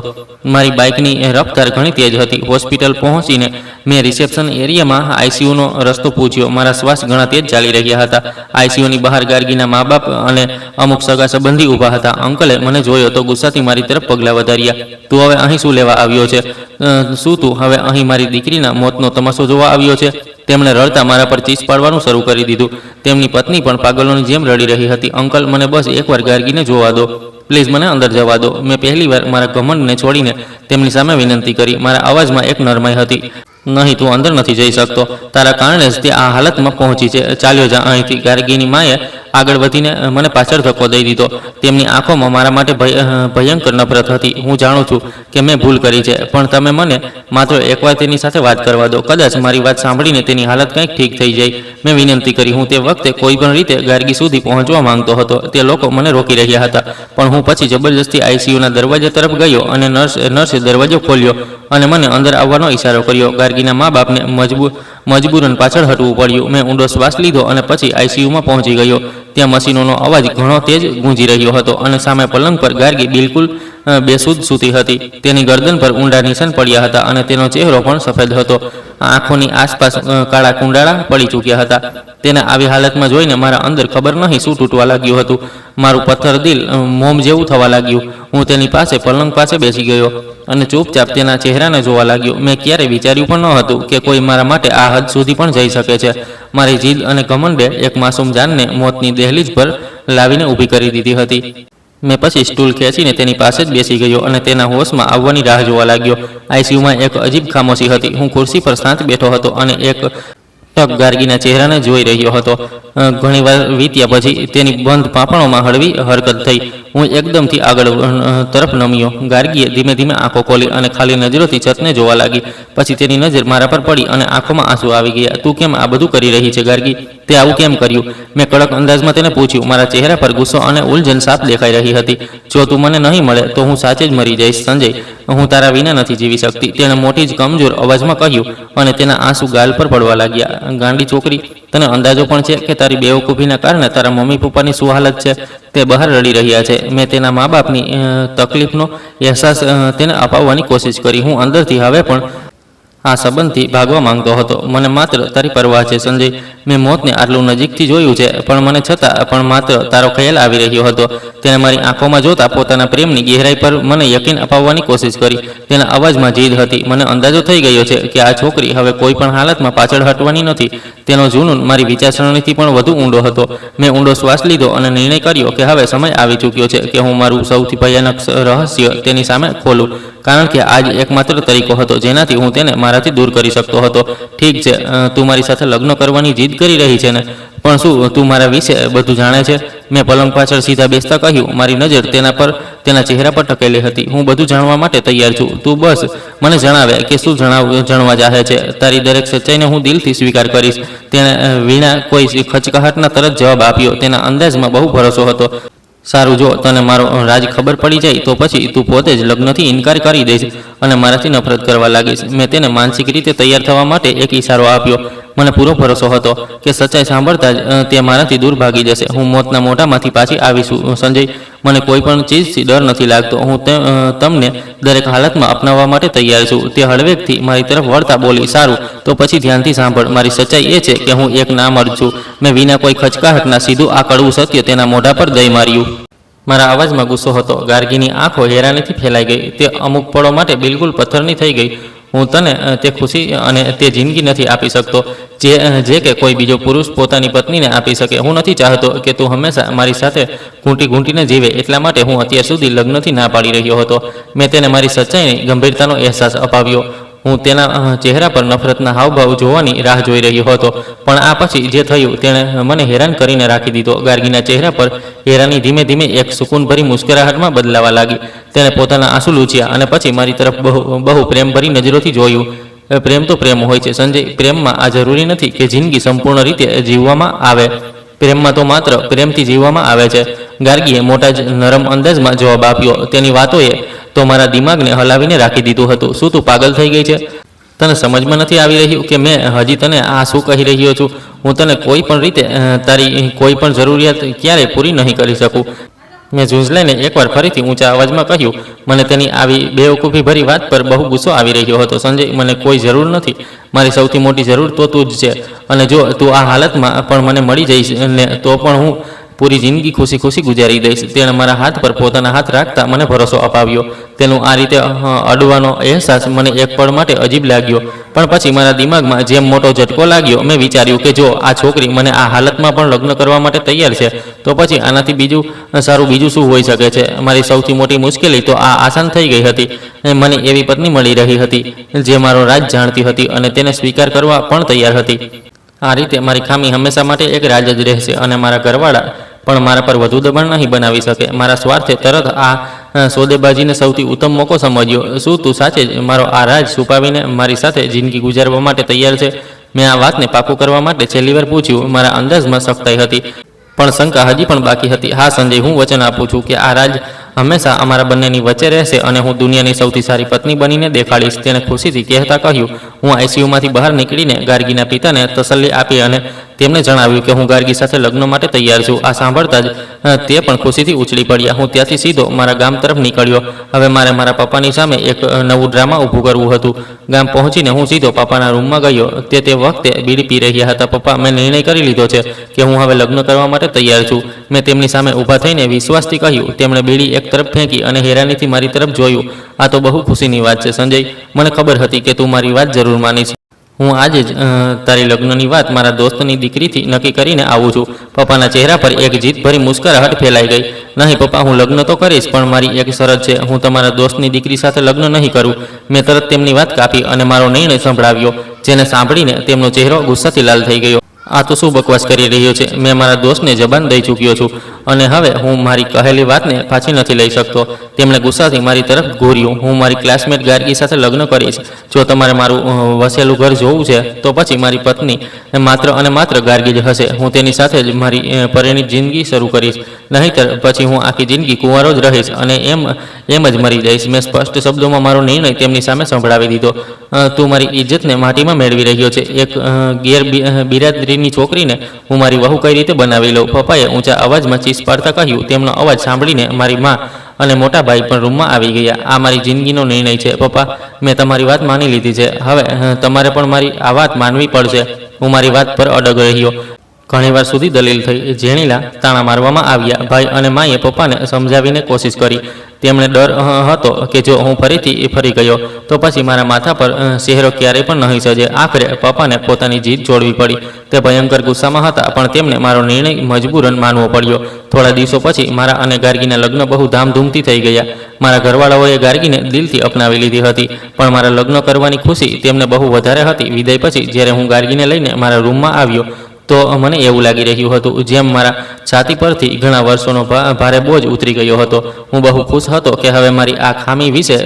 મારી બાઇકની રફતાર ઘણી તેજ હતી. હોસ્પિટલ પહોંચીને મેં રિસેપ્શન એરિયામાં આઈસીયુનો રસ્તો પૂછ્યો. મારા શ્વાસ ઘણા તેજ ચાલી રહ્યા હતા. આઈસીયુની બહાર ગાર્ગીના મા બાપ અને અમુક સગા સંબંધી ઊભા હતા. અંકલે મને જોયો તો ગુસ્સાથી મારી તરફ પગલાં વધાર્યા. તું હવે અહીં શું લેવા આવ્યો છે? શું તું હવે અહીં મારી દીકરીના મોતનો તમાશો જોવા આવ્યો છે? તેમણે રડતા મારા પર ચીસ પાડવાનું શરૂ કરી દીધું. તેમની પત્ની પણ પાગલોની જેમ રડી રહી હતી. અંકલ, મને બસ એકવાર ગાર્ગીને જોવા દો. પ્લીઝ મને અંદર જવા દો. મેં પહેલીવાર મારા ઘમંડને છોડીને તેમની સામે વિનંતી કરી. મારા અવાજમાં એક નરમાઈ હતી. નહીં, તું અંદર નથી જઈ શકતો. તારા કારણે જ તે આ હાલતમાં પહોંચી છે. ચાલ્યો જા અહીંથી. ગાર્ગીની માએ આગળ વધીને મને પાછળ ધક્કો દઈ દીધો. તેમની આંખોમાં મારા માટે ભયંકર નફરત હતી. હું જાણું છું કે મેં ભૂલ કરી છે, પણ તમે મને માત્ર એકવાર તેની સાથે વાત કરવા દો. કદાચ મારી વાત સાંભળીને તેની હાલત કંઈક ઠીક થઈ જાય. મેં વિનંતી કરી. હું તે વખતે કોઈ પણ રીતે ગાર્ગી સુધી પહોંચવા માંગતો હતો. તે લોકો મને રોકી રહ્યા હતા, પણ હું પછી જબરજસ્તી આઈસીયુના દરવાજા તરફ ગયો અને નર્સે દરવાજો ખોલ્યો અને મને અંદર આવવાનો ઈશારો કર્યો. ગાર્ગીના મા બાપને મજબૂરન પાછળ હટવું પડ્યું. મેં ઊંડો શ્વાસ લીધો અને પછી આઈસીયુમાં પહોંચી ગયો. ત્યાં મશીનોનો અવાજ ઘણો તેજ ગૂંજી રહ્યો હતો અને સામે પલંગ પર ગાર્ગી બિલકુલ બેસુધ સૂતી હતી. તેની ગરદન પર ઊંડા નિશાન પડ્યા હતા અને તેનો ચહેરો પણ સફેદ હતો. આંખોની આસપાસ કાળા કુંડાળા પડી ચૂક્યા હતા. તેને આવી હાલતમાં જોઈને મારા અંદર ખબર નહીં શું તૂટવા લાગ્યું હતું. મારું પથ્થર દિલ મોમ જેવું થવા લાગ્યું. હું તેની પાસે પલંગ પાસે બેસી ગયો અને ચૂપચાપ તેના ચહેરાને જોવા લાગ્યો. મેં ક્યારેય વિચાર્યું પણ ન હતું કે કોઈ મારા માટે આ હદ સુધી પણ જઈ શકે છે. મારી જીદ અને ઘમંડે એક માસૂમ જાનને મોતની દહેલીજ પર લાવીને ઊભી કરી દીધી હતી. મેં પછી સ્ટૂલ ખેંચીને તેની પાસે જ બેસી ગયો અને તેના હોશમાં આવવાની રાહ જોવા લાગ્યો. આઈસીયુમાં એક અજીબ ખામોશી હતી. હું ખુરશી પર શાંત બેઠો હતો અને એક ટક ગાર્ગીના ચહેરાને જોઈ રહ્યો હતો. ઘણીવાર વીત્યા પછી તેની બંધ પાંપણોમાં હળવી હરકત થઈ. હું એકદમથી આગળ તરફ નમ્યો. ગાર્ગીએ ધીમે ધીમે આંખો ખોલી અને ખાલી નજરોથી છતને જોવા લાગી. પછી તેની નજર મારા પર પડી અને આંખોમાં આંસુ આવી ગયા. તું કેમ આ બધું કરી રહી છે ગાર્ગી? તે આવું કેમ કર્યું? મેં કડક અંદાજમાં તેને પૂછ્યું. મારા ચહેરા પર ગુસ્સો અને ઉલઝન સાફ દેખાઈ રહી હતી. જો તું મને નહીં મળે તો હું સાચે જ મરી જઈશ સંજય. હું તારા વિના નથી જીવી શકતી. તેણે મોટી જ કમજોર અવાજમાં કહ્યું અને તેના આંસુ ગાલ પર પડવા લાગ્યા. ગાંડી છોકરી, તને અંદાજો પણ છે કે તારી બેવકૂફીના કારણે તારા મમ્મી પપ્પાની શું હાલત છે? તે બહાર રડી રહ્યા છે. મેં તેના મા બાપની તકલીફનો અહેસાસ તેને અપાવવાની કોશિશ કરી. હું અંદરથી હવે પણ આ સંબંધથી ભાગવા માંગતો હતો. મને માત્ર તારી પરવાહ છે સંજય. મેં મોતને આટલું નજીકથી જોયું છે, પણ મને છતાં પણ માત્ર તારો ખ્યાલ આવી રહ્યો હતો. તેણે મારી આંખોમાં જોતા પોતાના પ્રેમની ગહેરાઈ પર મને યકીન અપાવવાની કોશિશ કરી. તેના અવાજમાં જીદ હતી. મને અંદાજો થઈ ગયો છે કે આ છોકરી હવે કોઈ પણ હાલતમાં પાછળ હટવાની નથી. તેનો જુનૂન મારી વિચારસરણીથી પણ વધુ ઊંડો હતો. મેં ઊંડો શ્વાસ લીધો અને નિર્ણય કર્યો કે હવે સમય આવી ચૂક્યો છે કે હું મારું સૌથી ભયાનક રહસ્ય તેની સામે ખોલું. કારણ કે આજ એકમાત્ર તરીકો હતો જેનાથી હું તેને મારાથી દૂર કરી શકતો હતો. ઠીક છે, તું મારી સાથે લગ્ન કરવાની જીદ કરી રહી છે ને? પણ શું તું મારા વિશે બધું જાણે છે? મેં પલંગ પાછળ સીધા બેસતા કહ્યું. મારી નજર તેના ચહેરા પર ટકેલી હતી. હું બધું જાણવા માટે તૈયાર છું. તું બસ મને જણાવે કે શું જાણવા ચાહે છે. તારી દરેક સચ્ચાઈને હું દિલથી સ્વીકાર કરીશ. તેણે વિના કોઈ ખચકાહટના તરત જવાબ આપ્યો. તેના અંદાજમાં બહુ ભરોસો હતો. સારું, જો તને મારો રાજ ખબર પડી જાય તો પછી તું પોતે જ લગ્નથી ઇનકાર કરી દઈશ અને મારાથી નફરત કરવા લાગીશ. મેં તેને માનસિક રીતે તૈયાર થવા માટે એક ઈશારો આપ્યો. મને પૂરો ભરોસો હતો કે સચ્ચાઈ સાંભળતા જ તે મારાથી દૂર ભાગી જશે. હું મોતના મોઢામાંથી પાછી આવીશું. સંજય, મને કોઈ પણ ચીજથી ડર નથી લાગતો. હું તમને દરેક હાલતમાં અપનાવવા માટે તૈયાર છું. તે હળવેકથી મારી તરફ વળતા બોલી, સારું, તો પછી ધ્યાનથી સાંભળ. મારી સચ્ચાઈ એ છે કે હું એક નામર્દ છું. મેં વિના કોઈ ખચકાહટના સીધું આ કડવું સત્ય તેના મોઢા પર દઈ માર્યું. મારા અવાજમાં ગુસ્સો હતો. ગાર્ગીની આંખો હેરાનીથી ફેલાઈ ગઈ. તે અમુક પળો માટે બિલકુલ પથ્થરની થઈ ગઈ. હું તને તે ખુશી અને તે જિંદગી નથી આપી શકતો જે કે કોઈ બીજો પુરુષ પોતાની પત્નીને આપી શકે. હું નથી ચાહતો કે તું હંમેશા મારી સાથે ઘૂંટીને જીવે. એટલા માટે હું અત્યાર સુધી લગ્નથી ના પાડી રહ્યો હતો. મેં તેને મારી સચ્ચાઈની ગંભીરતાનો અહેસાસ અપાવ્યો. હું તેના ચહેરા પર નફરતના હાવભાવ જોવાની રાહ જોઈ રહ્યો હતો. પણ આ પછી જે થયું તેણે મને હેરાન કરીને રાખી દીધો. ગાર્ગીના ચહેરા પર હેરાની ધીમે ધીમે એક સુકૂનભરી મુસ્કરાહટમાં બદલાવા લાગી. તેણે પોતાના આંસુ લૂછ્યા અને પછી મારી તરફ બહુ પ્રેમભરી નજરોથી જોયું. પ્રેમ તો પ્રેમ હોય છે સંજય. પ્રેમમાં આ જરૂરી નથી કે જિંદગી સંપૂર્ણ રીતે જીવવામાં આવે. પ્રેમમાં તો માત્ર પ્રેમથી જીવવામાં આવે છે. ગાર્ગીએ મોટા જ નરમ અંદાજમાં જવાબ આપ્યો. તેની વાતોએ તો મારા દિમાગને હલાવીને રાખી દીધું હતું. શું તું પાગલ થઈ ગઈ છે? તને સમજમાં નથી આવી રહ્યું કે મેં હજી તને આ શું કહી રહ્યો છું? હું તને કોઈ પણ રીતે તારી કોઈ પણ જરૂરિયાત ક્યારેય પૂરી નહીં કરી શકું. મેં ઝૂંઝલાઈને એકવાર ફરીથી ઊંચા અવાજમાં કહ્યું. મને તેની આવી બેવકૂફી ભરી વાત પર બહુ ગુસ્સો આવી રહ્યો હતો. સંજય, મને કોઈ જરૂર નથી. મારી સૌથી મોટી જરૂર તો તું જ છે. અને જો તું આ હાલતમાં પણ મને મળી જઈશ ને તો પણ હું પૂરી જિંદગી ખુશી ખુશી ગુજારી દઈશ. તેણે મારા હાથ પર પોતાના હાથ રાખતા મને ભરોસો અપાવ્યો. તેનું આ રીતે અડવાનો અહેસાસ મને એક પળ માટે અજીબ લાગ્યો. પણ પછી મારા દિમાગમાં જેમ મોટો ઝટકો લાગ્યો. મેં વિચાર્યું કે જો આ છોકરી મને આ હાલતમાં પણ લગ્ન કરવા માટે તૈયાર છે તો પછી આનાથી સારું બીજું શું હોઈ શકે છે? મારી સૌથી મોટી મુશ્કેલી તો આ આસાન થઈ ગઈ હતી. મને એવી પત્ની મળી રહી હતી જે મારો રાજ જાણતી હતી અને તેને સ્વીકાર કરવા પણ તૈયાર હતી. આ રીતે મારી ખામી હંમેશા માટે એક રાજ જ રહેશે અને મારા ઘરવાળા પણ મારા પર વધુ દબાણ નહીં બનાવી શકે. મારા સ્વાર્થે તરત આ સોદેબાજીને સૌથી ઉત્તમ મોકો સમજ્યો. શું તું સાચે જ મારો આ રાજ છુપાવીને મારી સાથે જિંદગી ગુજારવા માટે તૈયાર છે? મેં આ વાતને પાકું કરવા માટે છેલ્લી વાર પૂછ્યું. મારા અંદાજમાં સખ્તાઈ હતી પણ શંકા હજી પણ બાકી હતી. હા સંજય, હું વચન આપું છું કે આ રાજ હંમેશા અમારા બંનેની વચ્ચે રહેશે અને હું દુનિયાની સૌથી સારી પત્ની બનીને દેખાડીશ. તેણે ખુશીથી કહેતા કહ્યું. હું આઈસીયુમાંથી બહાર નીકળીને ગાર્ગીના પિતાને તસલ્લી આપી અને તેમને જણાવ્યું કે હું ગાર્ગી સાથે લગ્ન માટે તૈયાર છું. આ સાંભળતા જ તે પણ ખુશીથી ઉછળી પડ્યા. હું ત્યાંથી સીધો મારા ગામ તરફ નીકળ્યો. હવે મારે મારા પપ્પાની સામે એક નવું ડ્રામા ઊભું કરવું હતું. ગામ પહોંચીને હું સીધો પપ્પાના રૂમમાં ગયો. તે વખતે બીડી પી રહ્યા હતા. પપ્પા, મેં નિર્ણય કરી લીધો છે કે હું હવે લગ્ન કરવા માટે તૈયાર છું. મેં તેમની સામે ઊભા થઈને વિશ્વાસથી કહ્યું. તેમણે બીડી એક તરફ ફેંકી અને હેરાનીથી મારી તરફ જોયું. આ તો બહુ ખુશીની વાત છે સંજય. મને ખબર હતી કે તું મારી વાત જરૂર માનીશ. હું આજે જ તારી લગ્નની વાત મારા દોસ્તની દીકરીથી નક્કી કરીને આવું છું. પપ્પાના ચહેરા પર એક જીતભરી મુસ્કરાહટ ફેલાઈ ગઈ. નહીં પપ્પા, હું લગ્ન તો કરીશ પણ મારી એક શરત છે. હું તમારા દોસ્તની દીકરી સાથે લગ્ન નહીં કરું. મેં તરત તેમની વાત કાપી અને મારો નિર્ણય સંભળાવ્યો. જેને સાંભળીને તેમનો ચહેરો ગુસ્સાથી લાલ થઈ ગયો. આ તો શું બકવાસ કરી રહ્યો છે? મેં મારા દોસ્તને જબાન દઈ ચૂક્યો છું અને હવે હું મારી કહેલી વાતને પાછી નથી લઈ શકતો. તેમણે ગુસ્સાથી મારી તરફ ઘૂર્યું. હું મારી ક્લાસમેટ ગાર્ગી સાથે લગ્ન કરીશ. જો તમારે મારું વસેલું ઘર જોવું છે તો પછી મારી પત્ની માત્ર અને માત્ર ગાર્ગી જ હશે. હું તેની સાથે જ મારી પરિણીત જિંદગી શરૂ કરીશ. નહીંતર પછી હું આખી જિંદગી કુંવારો જ રહીશ અને એમ જ મરી જઈશ. મેં સ્પષ્ટ શબ્દોમાં મારો નિર્ણય તેમની સામે સંભળાવી દીધો. તું મારી ઇજ્જતને માટીમાં મેળવી રહ્યો છે. એક બિરાદરીની છોકરીને હું મારી વહુ કઈ રીતે બનાવી લઉં? પપ્પાએ ઊંચા અવાજમાં ચીસ પાડતા કહ્યું. તેમનો અવાજ સાંભળીને મારી મા અને મોટા ભાઈ પણ રૂમમાં આવી ગયા. આ મારી જિંદગીનો નિર્ણય છે પપ્પા. મેં તમારી વાત માની લીધી છે. હવે તમારે પણ મારી આ વાત માનવી પડશે. હું મારી વાત પર અડગ રહ્યો. ઘણીવાર સુધી દલીલ થઈ. ઝેણીલા તાણા મારવામાં આવ્યા. ભાઈ અને માએ પપ્પાને સમજાવીને કોશિશ કરી. તેમણે ડર હતો કે જો હું ફરી ગયો તો પછી મારા માથા પર ચહેરો ક્યારેય પણ નહીં સજે. આખરે પપ્પાને પોતાની જીદ છોડવી પડી. તે ભયંકર ગુસ્સામાં હતા પણ તેમને મારો નિર્ણય મજબૂરન માનવો પડ્યો. થોડા દિવસો પછી મારા અને ગાર્ગીના લગ્ન બહુ ધામધૂમથી થઈ ગયા. મારા ઘરવાળાઓએ ગાર્ગીને દિલથી અપનાવી લીધી હતી પણ મારા લગ્ન કરવાની ખુશી તેમને બહુ વધારે હતી. વિદાય પછી જ્યારે હું ગાર્ગીને લઈને મારા રૂમમાં આવ્યો તો મને એવું લાગી રહ્યું હતું જેમ મારા છાતી પરથી ઘણા વર્ષોનો ભારે બોજ ઉતરી ગયો હતો. હું બહુ ખુશ હતો કે હવે મારી આ ખામી વિશે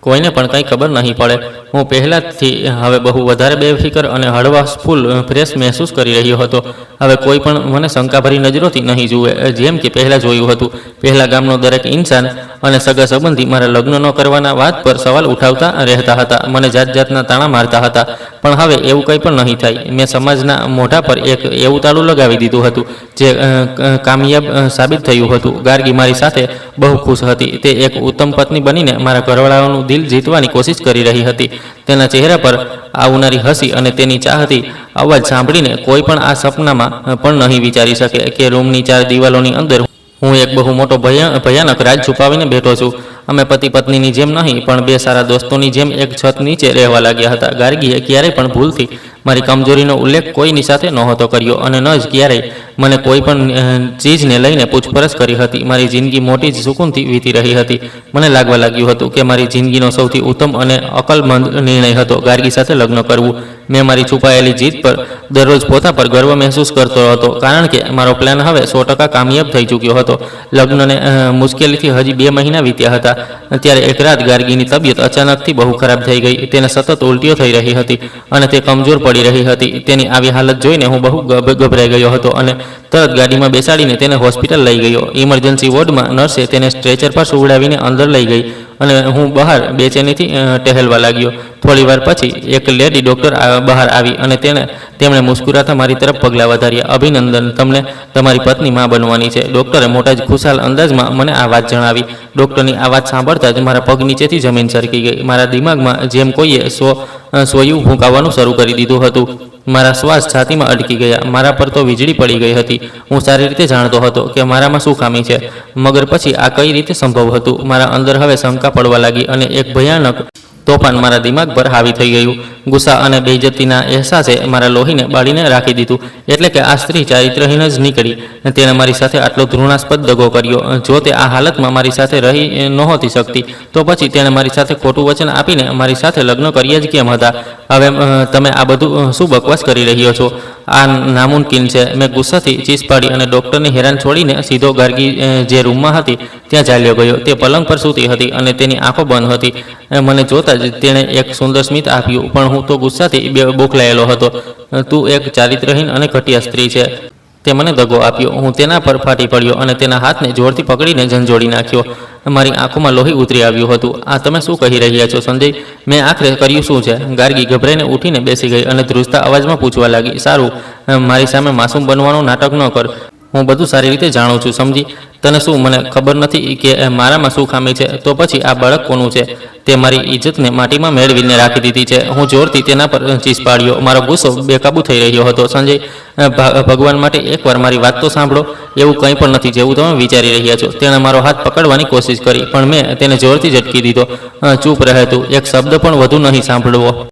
કોઈને પણ કંઈ ખબર નહીં પડે. હું પહેલાંથી હવે બહુ વધારે બેફિકર અને હળવાશફૂલ ફ્રેશ મહેસૂસ કરી રહ્યો હતો. હવે કોઈ પણ મને શંકાભરી નજરોથી નહીં જુએ, જેમ કે પહેલાં જોયું હતું. પહેલાં ગામનો દરેક ઇન્સાન અને સગા સંબંધી મારા લગ્ન ન કરવાના વાત પર સવાલ ઉઠાવતા રહેતા હતા, મને જાત જાતના તાણા મારતા હતા. પણ હવે એવું કંઈ પણ નહીં થાય. મેં સમાજના મોઢા પર એક એવું તાળું લગાવી દીધું હતું જે કામયાબ સાબિત થયું હતું. ગાર્ગી મારી સાથે બહુ ખુશ હતી. તે એક ઉત્તમ પત્ની બનીને મારા ઘરવાળાઓનું દિલ જીતવાની કોશિશ કરી રહી હતી. તેના ચહેરા પર આવનારી હસી અને તેની ચાહતી અવાજ સાંભળીને કોઈ પણ આ સપનામાં પણ નહીં વિચારી શકે કે રૂમની 4 દિવાલોની અંદર હું એક બહુ મોટો ભયાનક રાજ છુપાવીને બેઠો છું. અમે પતિ પત્નીની જેમ નહીં પણ 2 સારા દોસ્તોની જેમ એક છત નીચે રહેવા લાગ્યા હતા. ગાર્ગીએ ક્યારેય પણ ભૂલથી મારી કમજોરીનો ઉલ્લેખ કોઈની સાથે નહોતો કર્યો અને ન જ ક્યારેય મને કોઈ પણ ચીજને લઈને પૂછપરછ કરી હતી. મારી જિંદગી મોટી જ સુકૂનથી વીતી રહી હતી. મને લાગવા લાગ્યું હતું કે મારી જિંદગીનો સૌથી ઉત્તમ અને અકલમંદ નિર્ણય હતો ગાર્ગી સાથે લગ્ન કરવું. મેં મારી છુપાયેલી જીત પર દરરોજ પોતા પર ગર્વ મહેસૂસ કરતો હતો, કારણ કે મારો પ્લાન હવે 100% કામયાબ થઈ ચૂક્યો હતો. લગ્નને મુશ્કેલીથી હજી 2 મહિના વીત્યા હતા ત્યારે એક રાત ગાર્ગીની તબિયત અચાનકથી બહુ ખરાબ થઈ ગઈ. તેને સતત ઉલટીઓ થઈ રહી હતી અને તે કમજોર પડી રહી હતી. તેની આવી હાલત જોઈને હું બહુ ગભરાઈ ગયો હતો અને તરત ગાડીમાં બેસાડીને તેને હોસ્પિટલ લઈ ગયો. ઇમરજન્સી વોર્ડમાં નર્સે તેને સ્ટ્રેચર પર સુવડાવીને અંદર લઈ ગઈ અને હું બહાર બેચેનીથી ટહેલવા લાગ્યો. થોડી વાર પછી એક લેડી ડૉક્ટર બહાર આવી અને તેમણે મુસ્કુરાતા મારી તરફ પગલાં વધાર્યા. અભિનંદન, તમને તમારી પત્ની માં બનવાની છે. ડૉક્ટરે મોટા જ ખુશાલ અંદાજમાં મને આ વાત જણાવી. ડૉક્ટરની આ વાત સાંભળતા જ મારા પગ નીચેથી જમીન સરકી ગઈ. મારા દિમાગમાં જેમ કોઈએ સોયું ફૂંકાવવાનું શરૂ કરી દીધું હતું. મારા શ્વાસ છાતીમાં અટકી ગયા. મારા પર તો વીજળી પડી ગઈ હતી. હું સારી રીતે જાણતો હતો કે મારામાં શું ખામી છે, મગર પછી આ કઈ રીતે સંભવ હતું? મારા અંદર હવે શંકા પડવા લાગી અને એક ભયાનક તોફાન મારા દિમાગ પર હાવી થઈ ગયું. ગુસ્સા અને બેઇજ્જતીના અહેસાસે મારા લોહીને બાળીને રાખી દીધું. એટલે કે આ સ્ત્રી ચારિત્રહીન જ નીકળી. તેણે મારી સાથે આટલો ઘૃણાસ્પદ દગો કર્યો. જો તે આ હાલતમાં મારી સાથે રહી નહોતી શકતી તો પછી તેણે મારી સાથે ખોટું વચન આપીને મારી સાથે લગ્ન કર્યા જ કેમ હતા? હવે તમે આ બધું શું બકવાસ કરી રહ્યો છો? આ નામુમકિન છે. મેં ગુસ્સાથી ચીસ પાડી અને ડૉક્ટરને હેરાન છોડીને સીધો ગાર્ગી જે રૂમમાં હતી ત્યાં ચાલ્યો ગયો. તે પલંગ પર સૂતી હતી અને તેની આંખો બંધ હતી. મને જોતાં જ તેણે એક સુંદર સ્મિત આપ્યું, પણ હું તો ગુસ્સાથી બોખલાયેલો હતો. તું એક ચારિત્રહીન અને ઘટિયા સ્ત્રી છે. તે મને દગો આપ્યો. હું તેના પર ફાટી પડ્યો અને તેના હાથને જોરથી પકડીને ઝંઝોડી નાખ્યો. મારી આંખોમાં લોહી ઉતરી આવ્યું હતું. આ તમે શું કહી રહ્યા છો સંજય? મેં આખરે કર્યું શું છે? ગાર્ગી ગભરાઈને ઉઠીને બેસી ગઈ અને ધ્રુજતા અવાજમાં પૂછવા લાગી, સારું, મારી સામે માસૂમ બનવાનું નાટક ન કર. હું બધું સારી રીતે જાણું છું, સમજી? તને શું મને ખબર નથી કે મારામાં શું ખામી છે? તો પછી આ બાળક કોનું છે? તે મારી ઇજ્જતને માટીમાં મેળવીને રાખી દીધી છે. હું જોરથી તેના પર ચીસ પાડ્યો. મારો ગુસ્સો બેકાબૂ થઈ રહ્યો હતો. સંજય, ભગવાન માટે એકવાર મારી વાત તો સાંભળો. એવું કંઈ પણ નથી જેવું તમે વિચારી રહ્યા છો. તેણે મારો હાથ પકડવાની કોશિશ કરી પણ મેં તેને જોરથી ઝટકી દીધો. ચૂપ રહે તું, એક શબ્દ પણ વધુ નહીં સાંભળવો.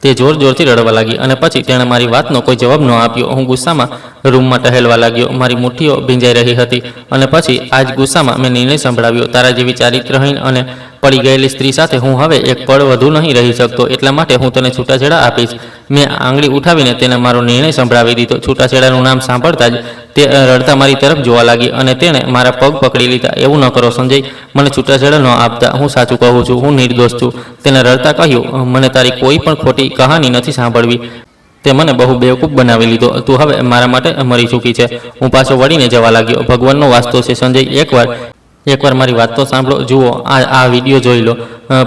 તે જોરથી રડવા લાગી અને પછી તેણે મારી વાતનો કોઈ જવાબ ન આપ્યો. હું ગુસ્સામાં રૂમમાં ટહેલવા લાગ્યો. મારી મુઠ્ઠીઓ ભીંજાઈ રહી હતી અને પછી આ જ ગુસ્સામાં મેં નિર્ણય સંભળાવ્યો. તારા જેવી ચારિત્રહીન અને પડી ગયેલી સ્ત્રી સાથે હું હવે એક પળ વધુ નહીં રહી શકતો. એટલા માટે હું તને છૂટાછેડા આપીશ. મેં આંગળી ઉઠાવીને તેને મારો નિર્ણય સંભળાવી દીધો. છૂટાછેડાનું નામ સાંભળતા જ તે રડતા મારી તરફ જોવા લાગી અને તેણે મારા પગ પકડી લીધા. એવું ન કરો સંજય, મને છૂટાછેડા ન આપતા. હું સાચું કહું છું, હું નિર્દોષ છું. તેને રડતા કહ્યું, મને તારી કોઈ પણ ખોટી કહાની નથી સાંભળવી. તે મને બહુ બેવકૂફ બનાવી લીધો. તું હવે મારા માટે મરી ચૂકી છે. હું પાછો વળીને જવા લાગ્યો. ભગવાનનો વાસ્તો છે સંજય, એકવાર મારી વાત તો સાંભળો. જુઓ, આ વિડીયો જોઈ લો,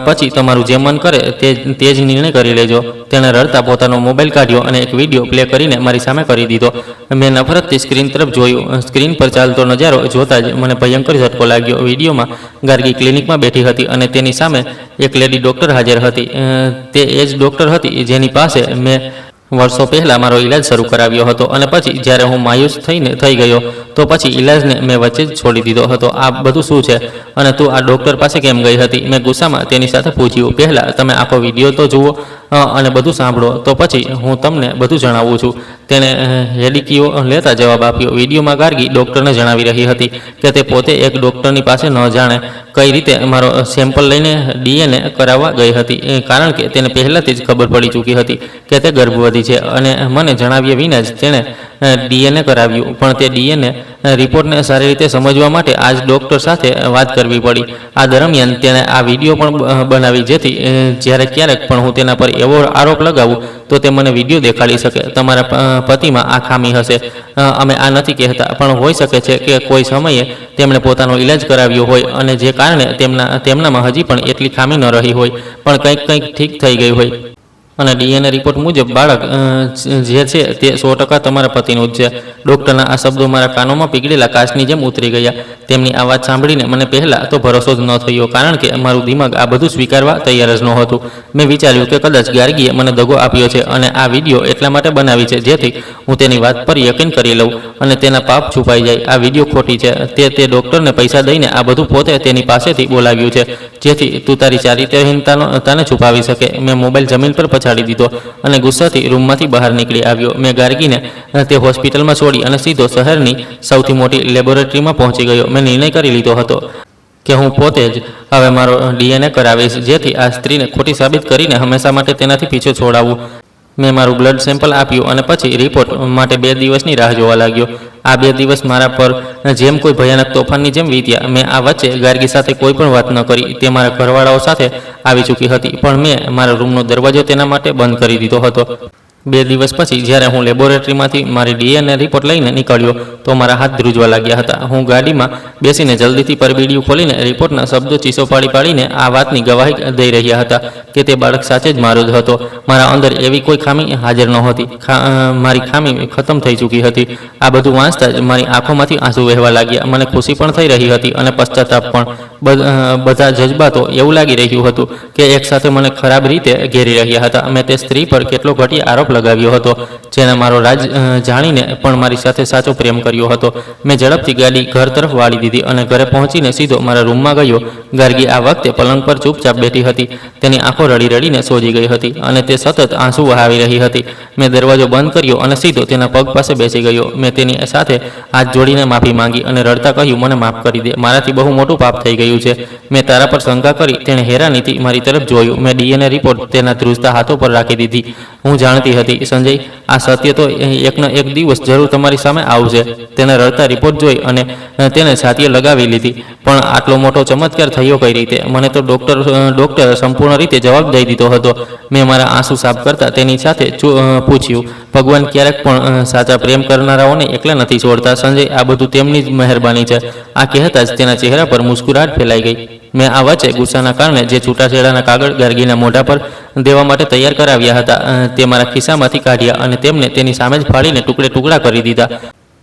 પછી તમારું જે મન કરે તે જ નિર્ણય કરી લેજો. તેણે રડતા પોતાનો મોબાઈલ કાઢ્યો અને એક વિડીયો પ્લે કરીને મારી સામે કરી દીધો. મેં નફરતથી સ્ક્રીન તરફ જોયું. સ્ક્રીન પર ચાલતો નજારો જોતાં જ મને ભયંકર ઝટકો લાગ્યો. વિડીયોમાં ગાર્ગી ક્લિનિકમાં બેઠી હતી અને તેની સામે એક લેડી ડૉક્ટર હાજર હતી. તે એ જ ડૉક્ટર હતી જેની પાસે મેં વર્ષો પહેલાં મારો ઈલાજ શરૂ કરાવ્યો હતો અને પછી જ્યારે હું માયુસ થઈ ગયો તો પછી ઈલાજને મેં વચ્ચે જ છોડી દીધો હતો. આ બધું શું છે અને તું આ ડૉક્ટર પાસે કેમ ગઈ હતી? મેં ગુસ્સામાં તેની સાથે પૂછ્યું. પહેલાં તમે આખો વિડીયો તો જુઓ અને બધું સાંભળો, તો પછી હું તમને બધું જણાવું છું. તેણે હેલિકીઓ લેતા જવાબ આપ્યો. વિડીયોમાં ગાર્ગી ડૉક્ટરને જણાવી રહી હતી કે તે પોતે એક ડૉક્ટરની પાસે ન જાણે કઈ રીતે મારો સેમ્પલ લઈને DNA કરાવવા ગઈ હતી, કારણ કે તેને પહેલાંથી જ ખબર પડી ચૂકી હતી કે તે ગર્ભવતી છે અને મને જણાવ્યા વિના જ તેણે ડીએનએ કરાવ્યું, પણ તે ડીએનએ રિપોર્ટને સારી રીતે સમજવા માટે આજ ડૉક્ટર સાથે વાત કરવી પડી. આ દરમિયાન તેણે આ વિડીયો પણ બનાવી, જેથી જ્યારે ક્યારેક પણ હું તેના પર એવો આરોપ લગાવું તો તે મને વિડીયો દેખાડી શકે. તમારા પતિમાં આ ખામી હશે. અમે આ નથી કહેતા, પણ હોઈ શકે છે કે કોઈ સમયે તેમણે પોતાનો ઈલાજ કરાવ્યો હોય અને જે કારણે તેમનામાં હજી પણ એટલી ખામી ન રહી હોય, પણ કંઈક ઠીક થઈ ગઈ હોય. અને ડીએનએ રિપોર્ટ મુજબ બાળક જે છે તે 100% તમારા પતિનું જ છે. ડૉક્ટરના આ શબ્દો મારા કાનોમાં પીગળેલા કાચની જેમ ઉતરી ગયા. તેમની આ વાત સાંભળીને મને પહેલાં તો ભરોસો જ ન થયો, કારણ કે મારું દિમાગ આ બધું સ્વીકારવા તૈયાર જ નહોતું. મેં વિચાર્યું કે કદાચ ગાર્ગીએ મને દગો આપ્યો છે અને આ વિડીયો એટલા માટે બનાવી છે જેથી હું તેની વાત પર યકીન કરી લઉં અને તેના પાપ છુપાઈ જાય. આ વિડીયો ખોટી છે. તે ડૉક્ટરને પૈસા દઈને આ બધું પોતે તેની પાસેથી બોલાવ્યું છે, જેથી તું તારી ચારિત્રહીનતાને છુપાવી શકે. મેં મોબાઈલ જમીન પર પછાડી દીધો અને ગુસ્સાથી રૂમમાંથી બહાર નીકળી આવ્યો. મેં ગાર્ગીને તે હોસ્પિટલમાં છોડી અને સીધો શહેરની સૌથી મોટી લેબોરેટરીમાં પહોંચી ગયો. મેં નિર્ણય કરી લીધો હતો કે હું પોતે જ હવે મારો ડીએનએ કરાવીશ, જેથી આ સ્ત્રીને ખોટી સાબિત કરીને હંમેશા માટે તેનાથી પીછો છોડાવું. મેં મારું બ્લડ સેમ્પલ આપ્યું અને પછી રિપોર્ટ માટે 2 દિવસની રાહ જોવા લાગ્યો. આ 2 દિવસ મારા પર જેમ કોઈ ભયાનક તોફાનની જેમ વીત્યા. મેં આ વચ્ચે ગાર્ગી સાથે કોઈ પણ વાત ન કરી. તે મારા ઘરવાળાઓ સાથે આવી ચૂકી હતી, પણ મેં મારા રૂમનો દરવાજો તેના માટે બંધ કરી દીધો હતો. 2 દિવસ પછી જ્યારે હું લેબોરેટરીમાંથી મારી ડીએનએ રિપોર્ટ લઈને નીકળ્યો તો મારા હાથ ધ્રુજવા લાગ્યા હતા. હું ગાડીમાં બેસીને જલ્દીથી પરબીડિયું ખોલીને રિપોર્ટના શબ્દો ચીસો પાડીને આ વાતની ગવાહી દઈ રહ્યા હતા કે તે બાળક સાચે જ મારો જ હતો. મારા અંદર એવી કોઈ ખામી હાજર નહોતી. મારી ખામી ખતમ થઈ ચૂકી હતી. આ બધું વાંચતા જ મારી આંખોમાંથી આંસુ વહેવા લાગ્યા. મને ખુશી પણ થઈ રહી હતી અને પશ્ચાતાપ પણ. બધા જજબાતો એવું લાગી રહ્યું હતું કે એકસાથે મને ખરાબ રીતે ઘેરી રહ્યા હતા. મેં તે સ્ત્રી પર કેટલો ઘટિયા આરોપ લગાવ્યો હતો, જેને મારો રાજ જાણીને પણ મારી સાથે સાચો પ્રેમ કર્યો હતો. મેં ઝડપથી ગાડી ઘર તરફ વાળી દીધી અને ઘરે પહોંચીને સીધો મારા રૂમમાં ગયો. ગાર્ગી આ વખતે પલંગ પર ચૂપચાપ બેઠી હતી. તેની આંખો રડીને સોજી ગઈ હતી અને તે સતત આંસુ વહાવી રહી હતી. મેં દરવાજો બંધ કર્યો અને સીધો તેના પગ પાસે બેસી ગયો. મેં તેની સાથે હાથ જોડીને માફી માંગી અને રડતા કહ્યું, મને માફ કરી દે. મારાથી બહુ મોટું પાપ થઈ ગયું છે. મેં તારા પર શંકા કરી. તેણે હેરાનીથી મારી તરફ જોયું. મેં ડીએનએ રિપોર્ટ તેના ધ્રુજતા હાથો પર રાખી દીધી. હું જાણતી હતી, સંજય, આ સત્ય તો એકનો એક દિવસ જરૂર તમારી સામે આવશે. તેને રડતા રિપોર્ટ જોઈ અને તેને છાતીએ લગાવી લીધી. પણ આટલો મોટો ચમત્કાર થયો કઈ રીતે? મને તો ડૉક્ટર સંપૂર્ણ રીતે જવાબ દઈ દીધો હતો. મેં મારા આંસુ સાફ કરતા તેની સાથે પૂછ્યું, ભગવાન ક્યારેક પણ સાચા પ્રેમ કરનારાઓને એકલા નથી છોડતા. સંજય, આ બધું તેમની જ મહેરબાની છે. આ કહેતા જ તેના ચહેરા પર મુસ્કુરાહટ ફેલાઈ ગઈ. મેં આ વચ્ચે ગુસ્સાના કારણે જે છૂટાછેડાના કાગળ ગાર્ગીના મોઢા પર દેવા માટે તૈયાર કરાવ્યા હતા તે મારા ખિસ્સામાંથી કાઢ્યા અને તેમને તેની સામે જ ફાડીને ટુકડા કરી દીધા.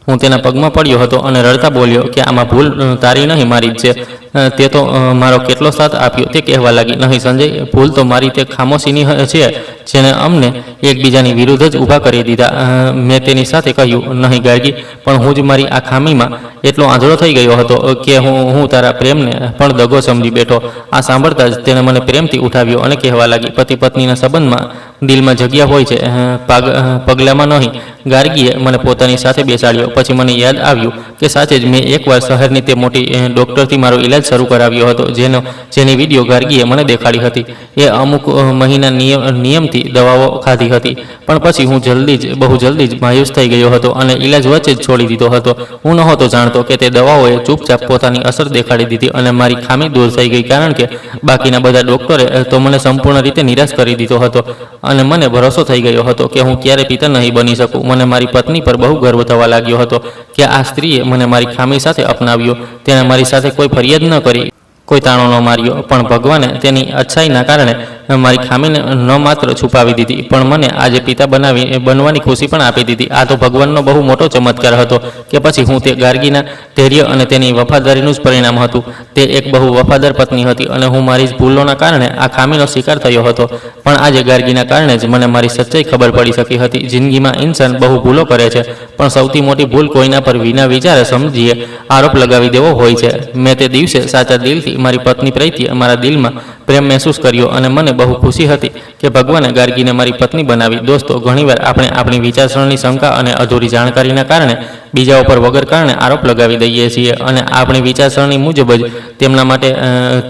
હું તેના પગમાં પડ્યો હતો અને રડતા બોલ્યો કે આમાં ભૂલ તારી નહીં, મારી જ છે. તે તો મારો કેટલો સાથ આપ્યો તે કહેવા લાગી. નહીં સંજય, ભૂલ તો મારી તે ખામોશીની છે જેને અમને એકબીજાની વિરુદ્ધ જ ઊભા કરી દીધા. મેં તેની સાથે કહ્યું, નહીં ગાર્ગી, પણ હું જ મારી આ ખામીમાં એટલો આંધળો થઈ ગયો હતો કે હું તારા પ્રેમને પણ દગો સમજી બેઠો. આ સાંભળતા જ તેણે મને પ્રેમથી ઉઠાવ્યો અને કહેવા લાગી, પતિ પત્નીના સંબંધમાં દિલમાં જગ્યા હોય છે, પગલામાં નહીં. ગાર્ગીએ મને પોતાની સાથે બેસાડ્યો. પછી મને યાદ આવ્યું કે સાચે જ મેં એકવાર શહેરની તે મોટી ડૉક્ટરથી મારો ઈલાજ શરૂ કરાવ્યો હતો, જેની વિડીયો ગાર્ગીએ મને દેખાડી હતી. એ અમુક મહિના નિયમથી દવાઓ ખાધી હતી, પણ પછી હું બહુ જલ્દી જ માયુસ થઈ ગયો હતો અને ઈલાજ વચ્ચે જ છોડી દીધો હતો. હું નહોતો જાણતો કે તે દવાઓએ ચૂપચાપ પોતાની અસર દેખાડી દીધી અને મારી ખામી દૂર થઈ ગઈ, કારણ કે બાકીના બધા ડૉક્ટરે તો મને સંપૂર્ણ રીતે નિરાશ કરી દીધો હતો અને મને ભરોસો થઈ ગયો હતો કે હું ક્યારે પિતા નહીં બની શકું. મને મારી પત્ની પર બહુ ગર્વ થવા લાગ્યો હતો કે આ સ્ત્રીએ મને મારી ખામી સાથે અપનાવ્યો. તેણે મારી સાથે કોઈ ફરિયાદ ન કરી, કોઈ તાણો ન માર્યો, પણ ભગવાને તેની અચ્છાઈના કારણે મારી ખામીને ન માત્ર છુપાવી દીધી, પણ મને આજે પિતા બનવાની ખુશી પણ આપી દીધી. આ તો ભગવાનનો બહુ મોટો ચમત્કાર હતો કે પછી હું તે ગાર્ગીના ધૈર્ય અને તેની વફાદારીનું જ પરિણામ હતું. તે એક બહુ વફાદાર પત્ની હતી અને હું મારી જ ભૂલોના કારણે આ ખામીનો શિકાર થયો હતો. પણ આજે ગાર્ગીના કારણે જ મને મારી સચ્ચાઈ ખબર પડી શકી હતી. જિંદગીમાં ઇન્સાન બહુ ભૂલો કરે છે, પણ સૌથી મોટી ભૂલ કોઈના પર વિના વિચારે સમજીએ આરોપ લગાવી દેવો હોય છે. મેં તે દિવસે સાચા દિલથી મારી પત્ની પ્રત્યે મારા દિલમાં પ્રેમ મહેસૂસ કર્યો અને મને બહુ ખુશી હતી કે ભગવાને ગાર્ગીને મારી પત્ની બનાવી. દોસ્તો, ઘણીવાર આપણે આપણી વિચારસરણી, શંકા અને અધૂરી જાણકારીના કારણે બીજા ઉપર વગર કારણે આરોપ લગાવી દઈએ છીએ અને આપણી વિચારસરણી મુજબ જ તેમના માટે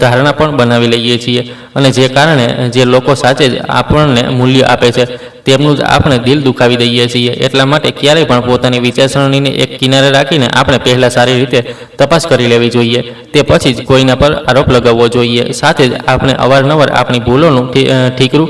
ધારણા પણ બનાવી લઈએ છીએ અને જે કારણે જે લોકો સાચે જ આપણને મૂલ્ય આપે છે તેમનું જ આપણે દિલ દુખાવી દઈએ છીએ. એટલા માટે ક્યારેય પણ પોતાની વિચારસરણીને એક કિનારે રાખીને આપણે પહેલાં સારી રીતે તપાસ કરી લેવી જોઈએ. તે પછી જ કોઈના પર આરોપ લગાવવો જોઈએ. સાથે જ આપણે અવારનવાર આપણી ભૂલોનું ઠીકરું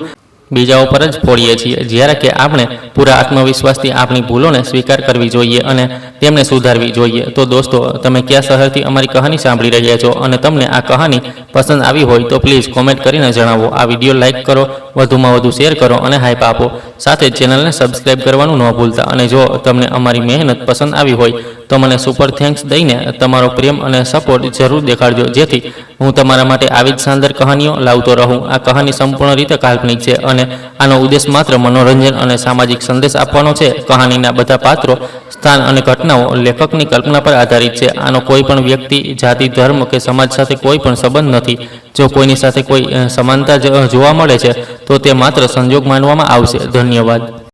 બીજાઓ પર જ ફોડીએ છીએ, જ્યારે કે આપણે પૂરા આત્મવિશ્વાસથી આપણી ભૂલોને સ્વીકાર કરવી જોઈએ અને તેમને સુધારવી જોઈએ. તો દોસ્તો, તમે કયા શહેરથી અમારી કહાની સાંભળી રહ્યા છો અને તમને આ કહાની પસંદ આવી હોય તો પ્લીઝ કોમેન્ટ કરીને જણાવો. આ વિડીયો લાઇક કરો, વધુમાં વધુ શેર કરો અને હાઈપ આપો. સાથે જ ચેનલને સબસ્ક્રાઈબ કરવાનું ન ભૂલતા. અને જો તમને અમારી મહેનત પસંદ આવી હોય તો મને સુપર થેન્ક્સ દઈને તમારો પ્રેમ અને સપોર્ટ જરૂર દેખાડજો, જેથી હું તમારા માટે આવી જ શાનદાર કહાનીઓ લાવતો રહું. આ કહાની સંપૂર્ણ રીતે કાલ્પનિક છે અને આનો ઉદ્દેશ માત્ર મનોરંજન અને સામાજિક સંદેશ આપવાનો છે. કહાનીના બધા પાત્રો, સ્થાન અને ઘટનાઓ લેખકની કલ્પના પર આધારિત છે. આનો કોઈ પણ વ્યક્તિ, જાતિ, ધર્મ કે સમાજ સાથે કોઈ પણ સંબંધ નથી. જો કોઈની સાથે કોઈ સમાનતા જોવા મળે છે તો તે માત્ર સંજોગ માનવામાં આવશે. ધન્યવાદ.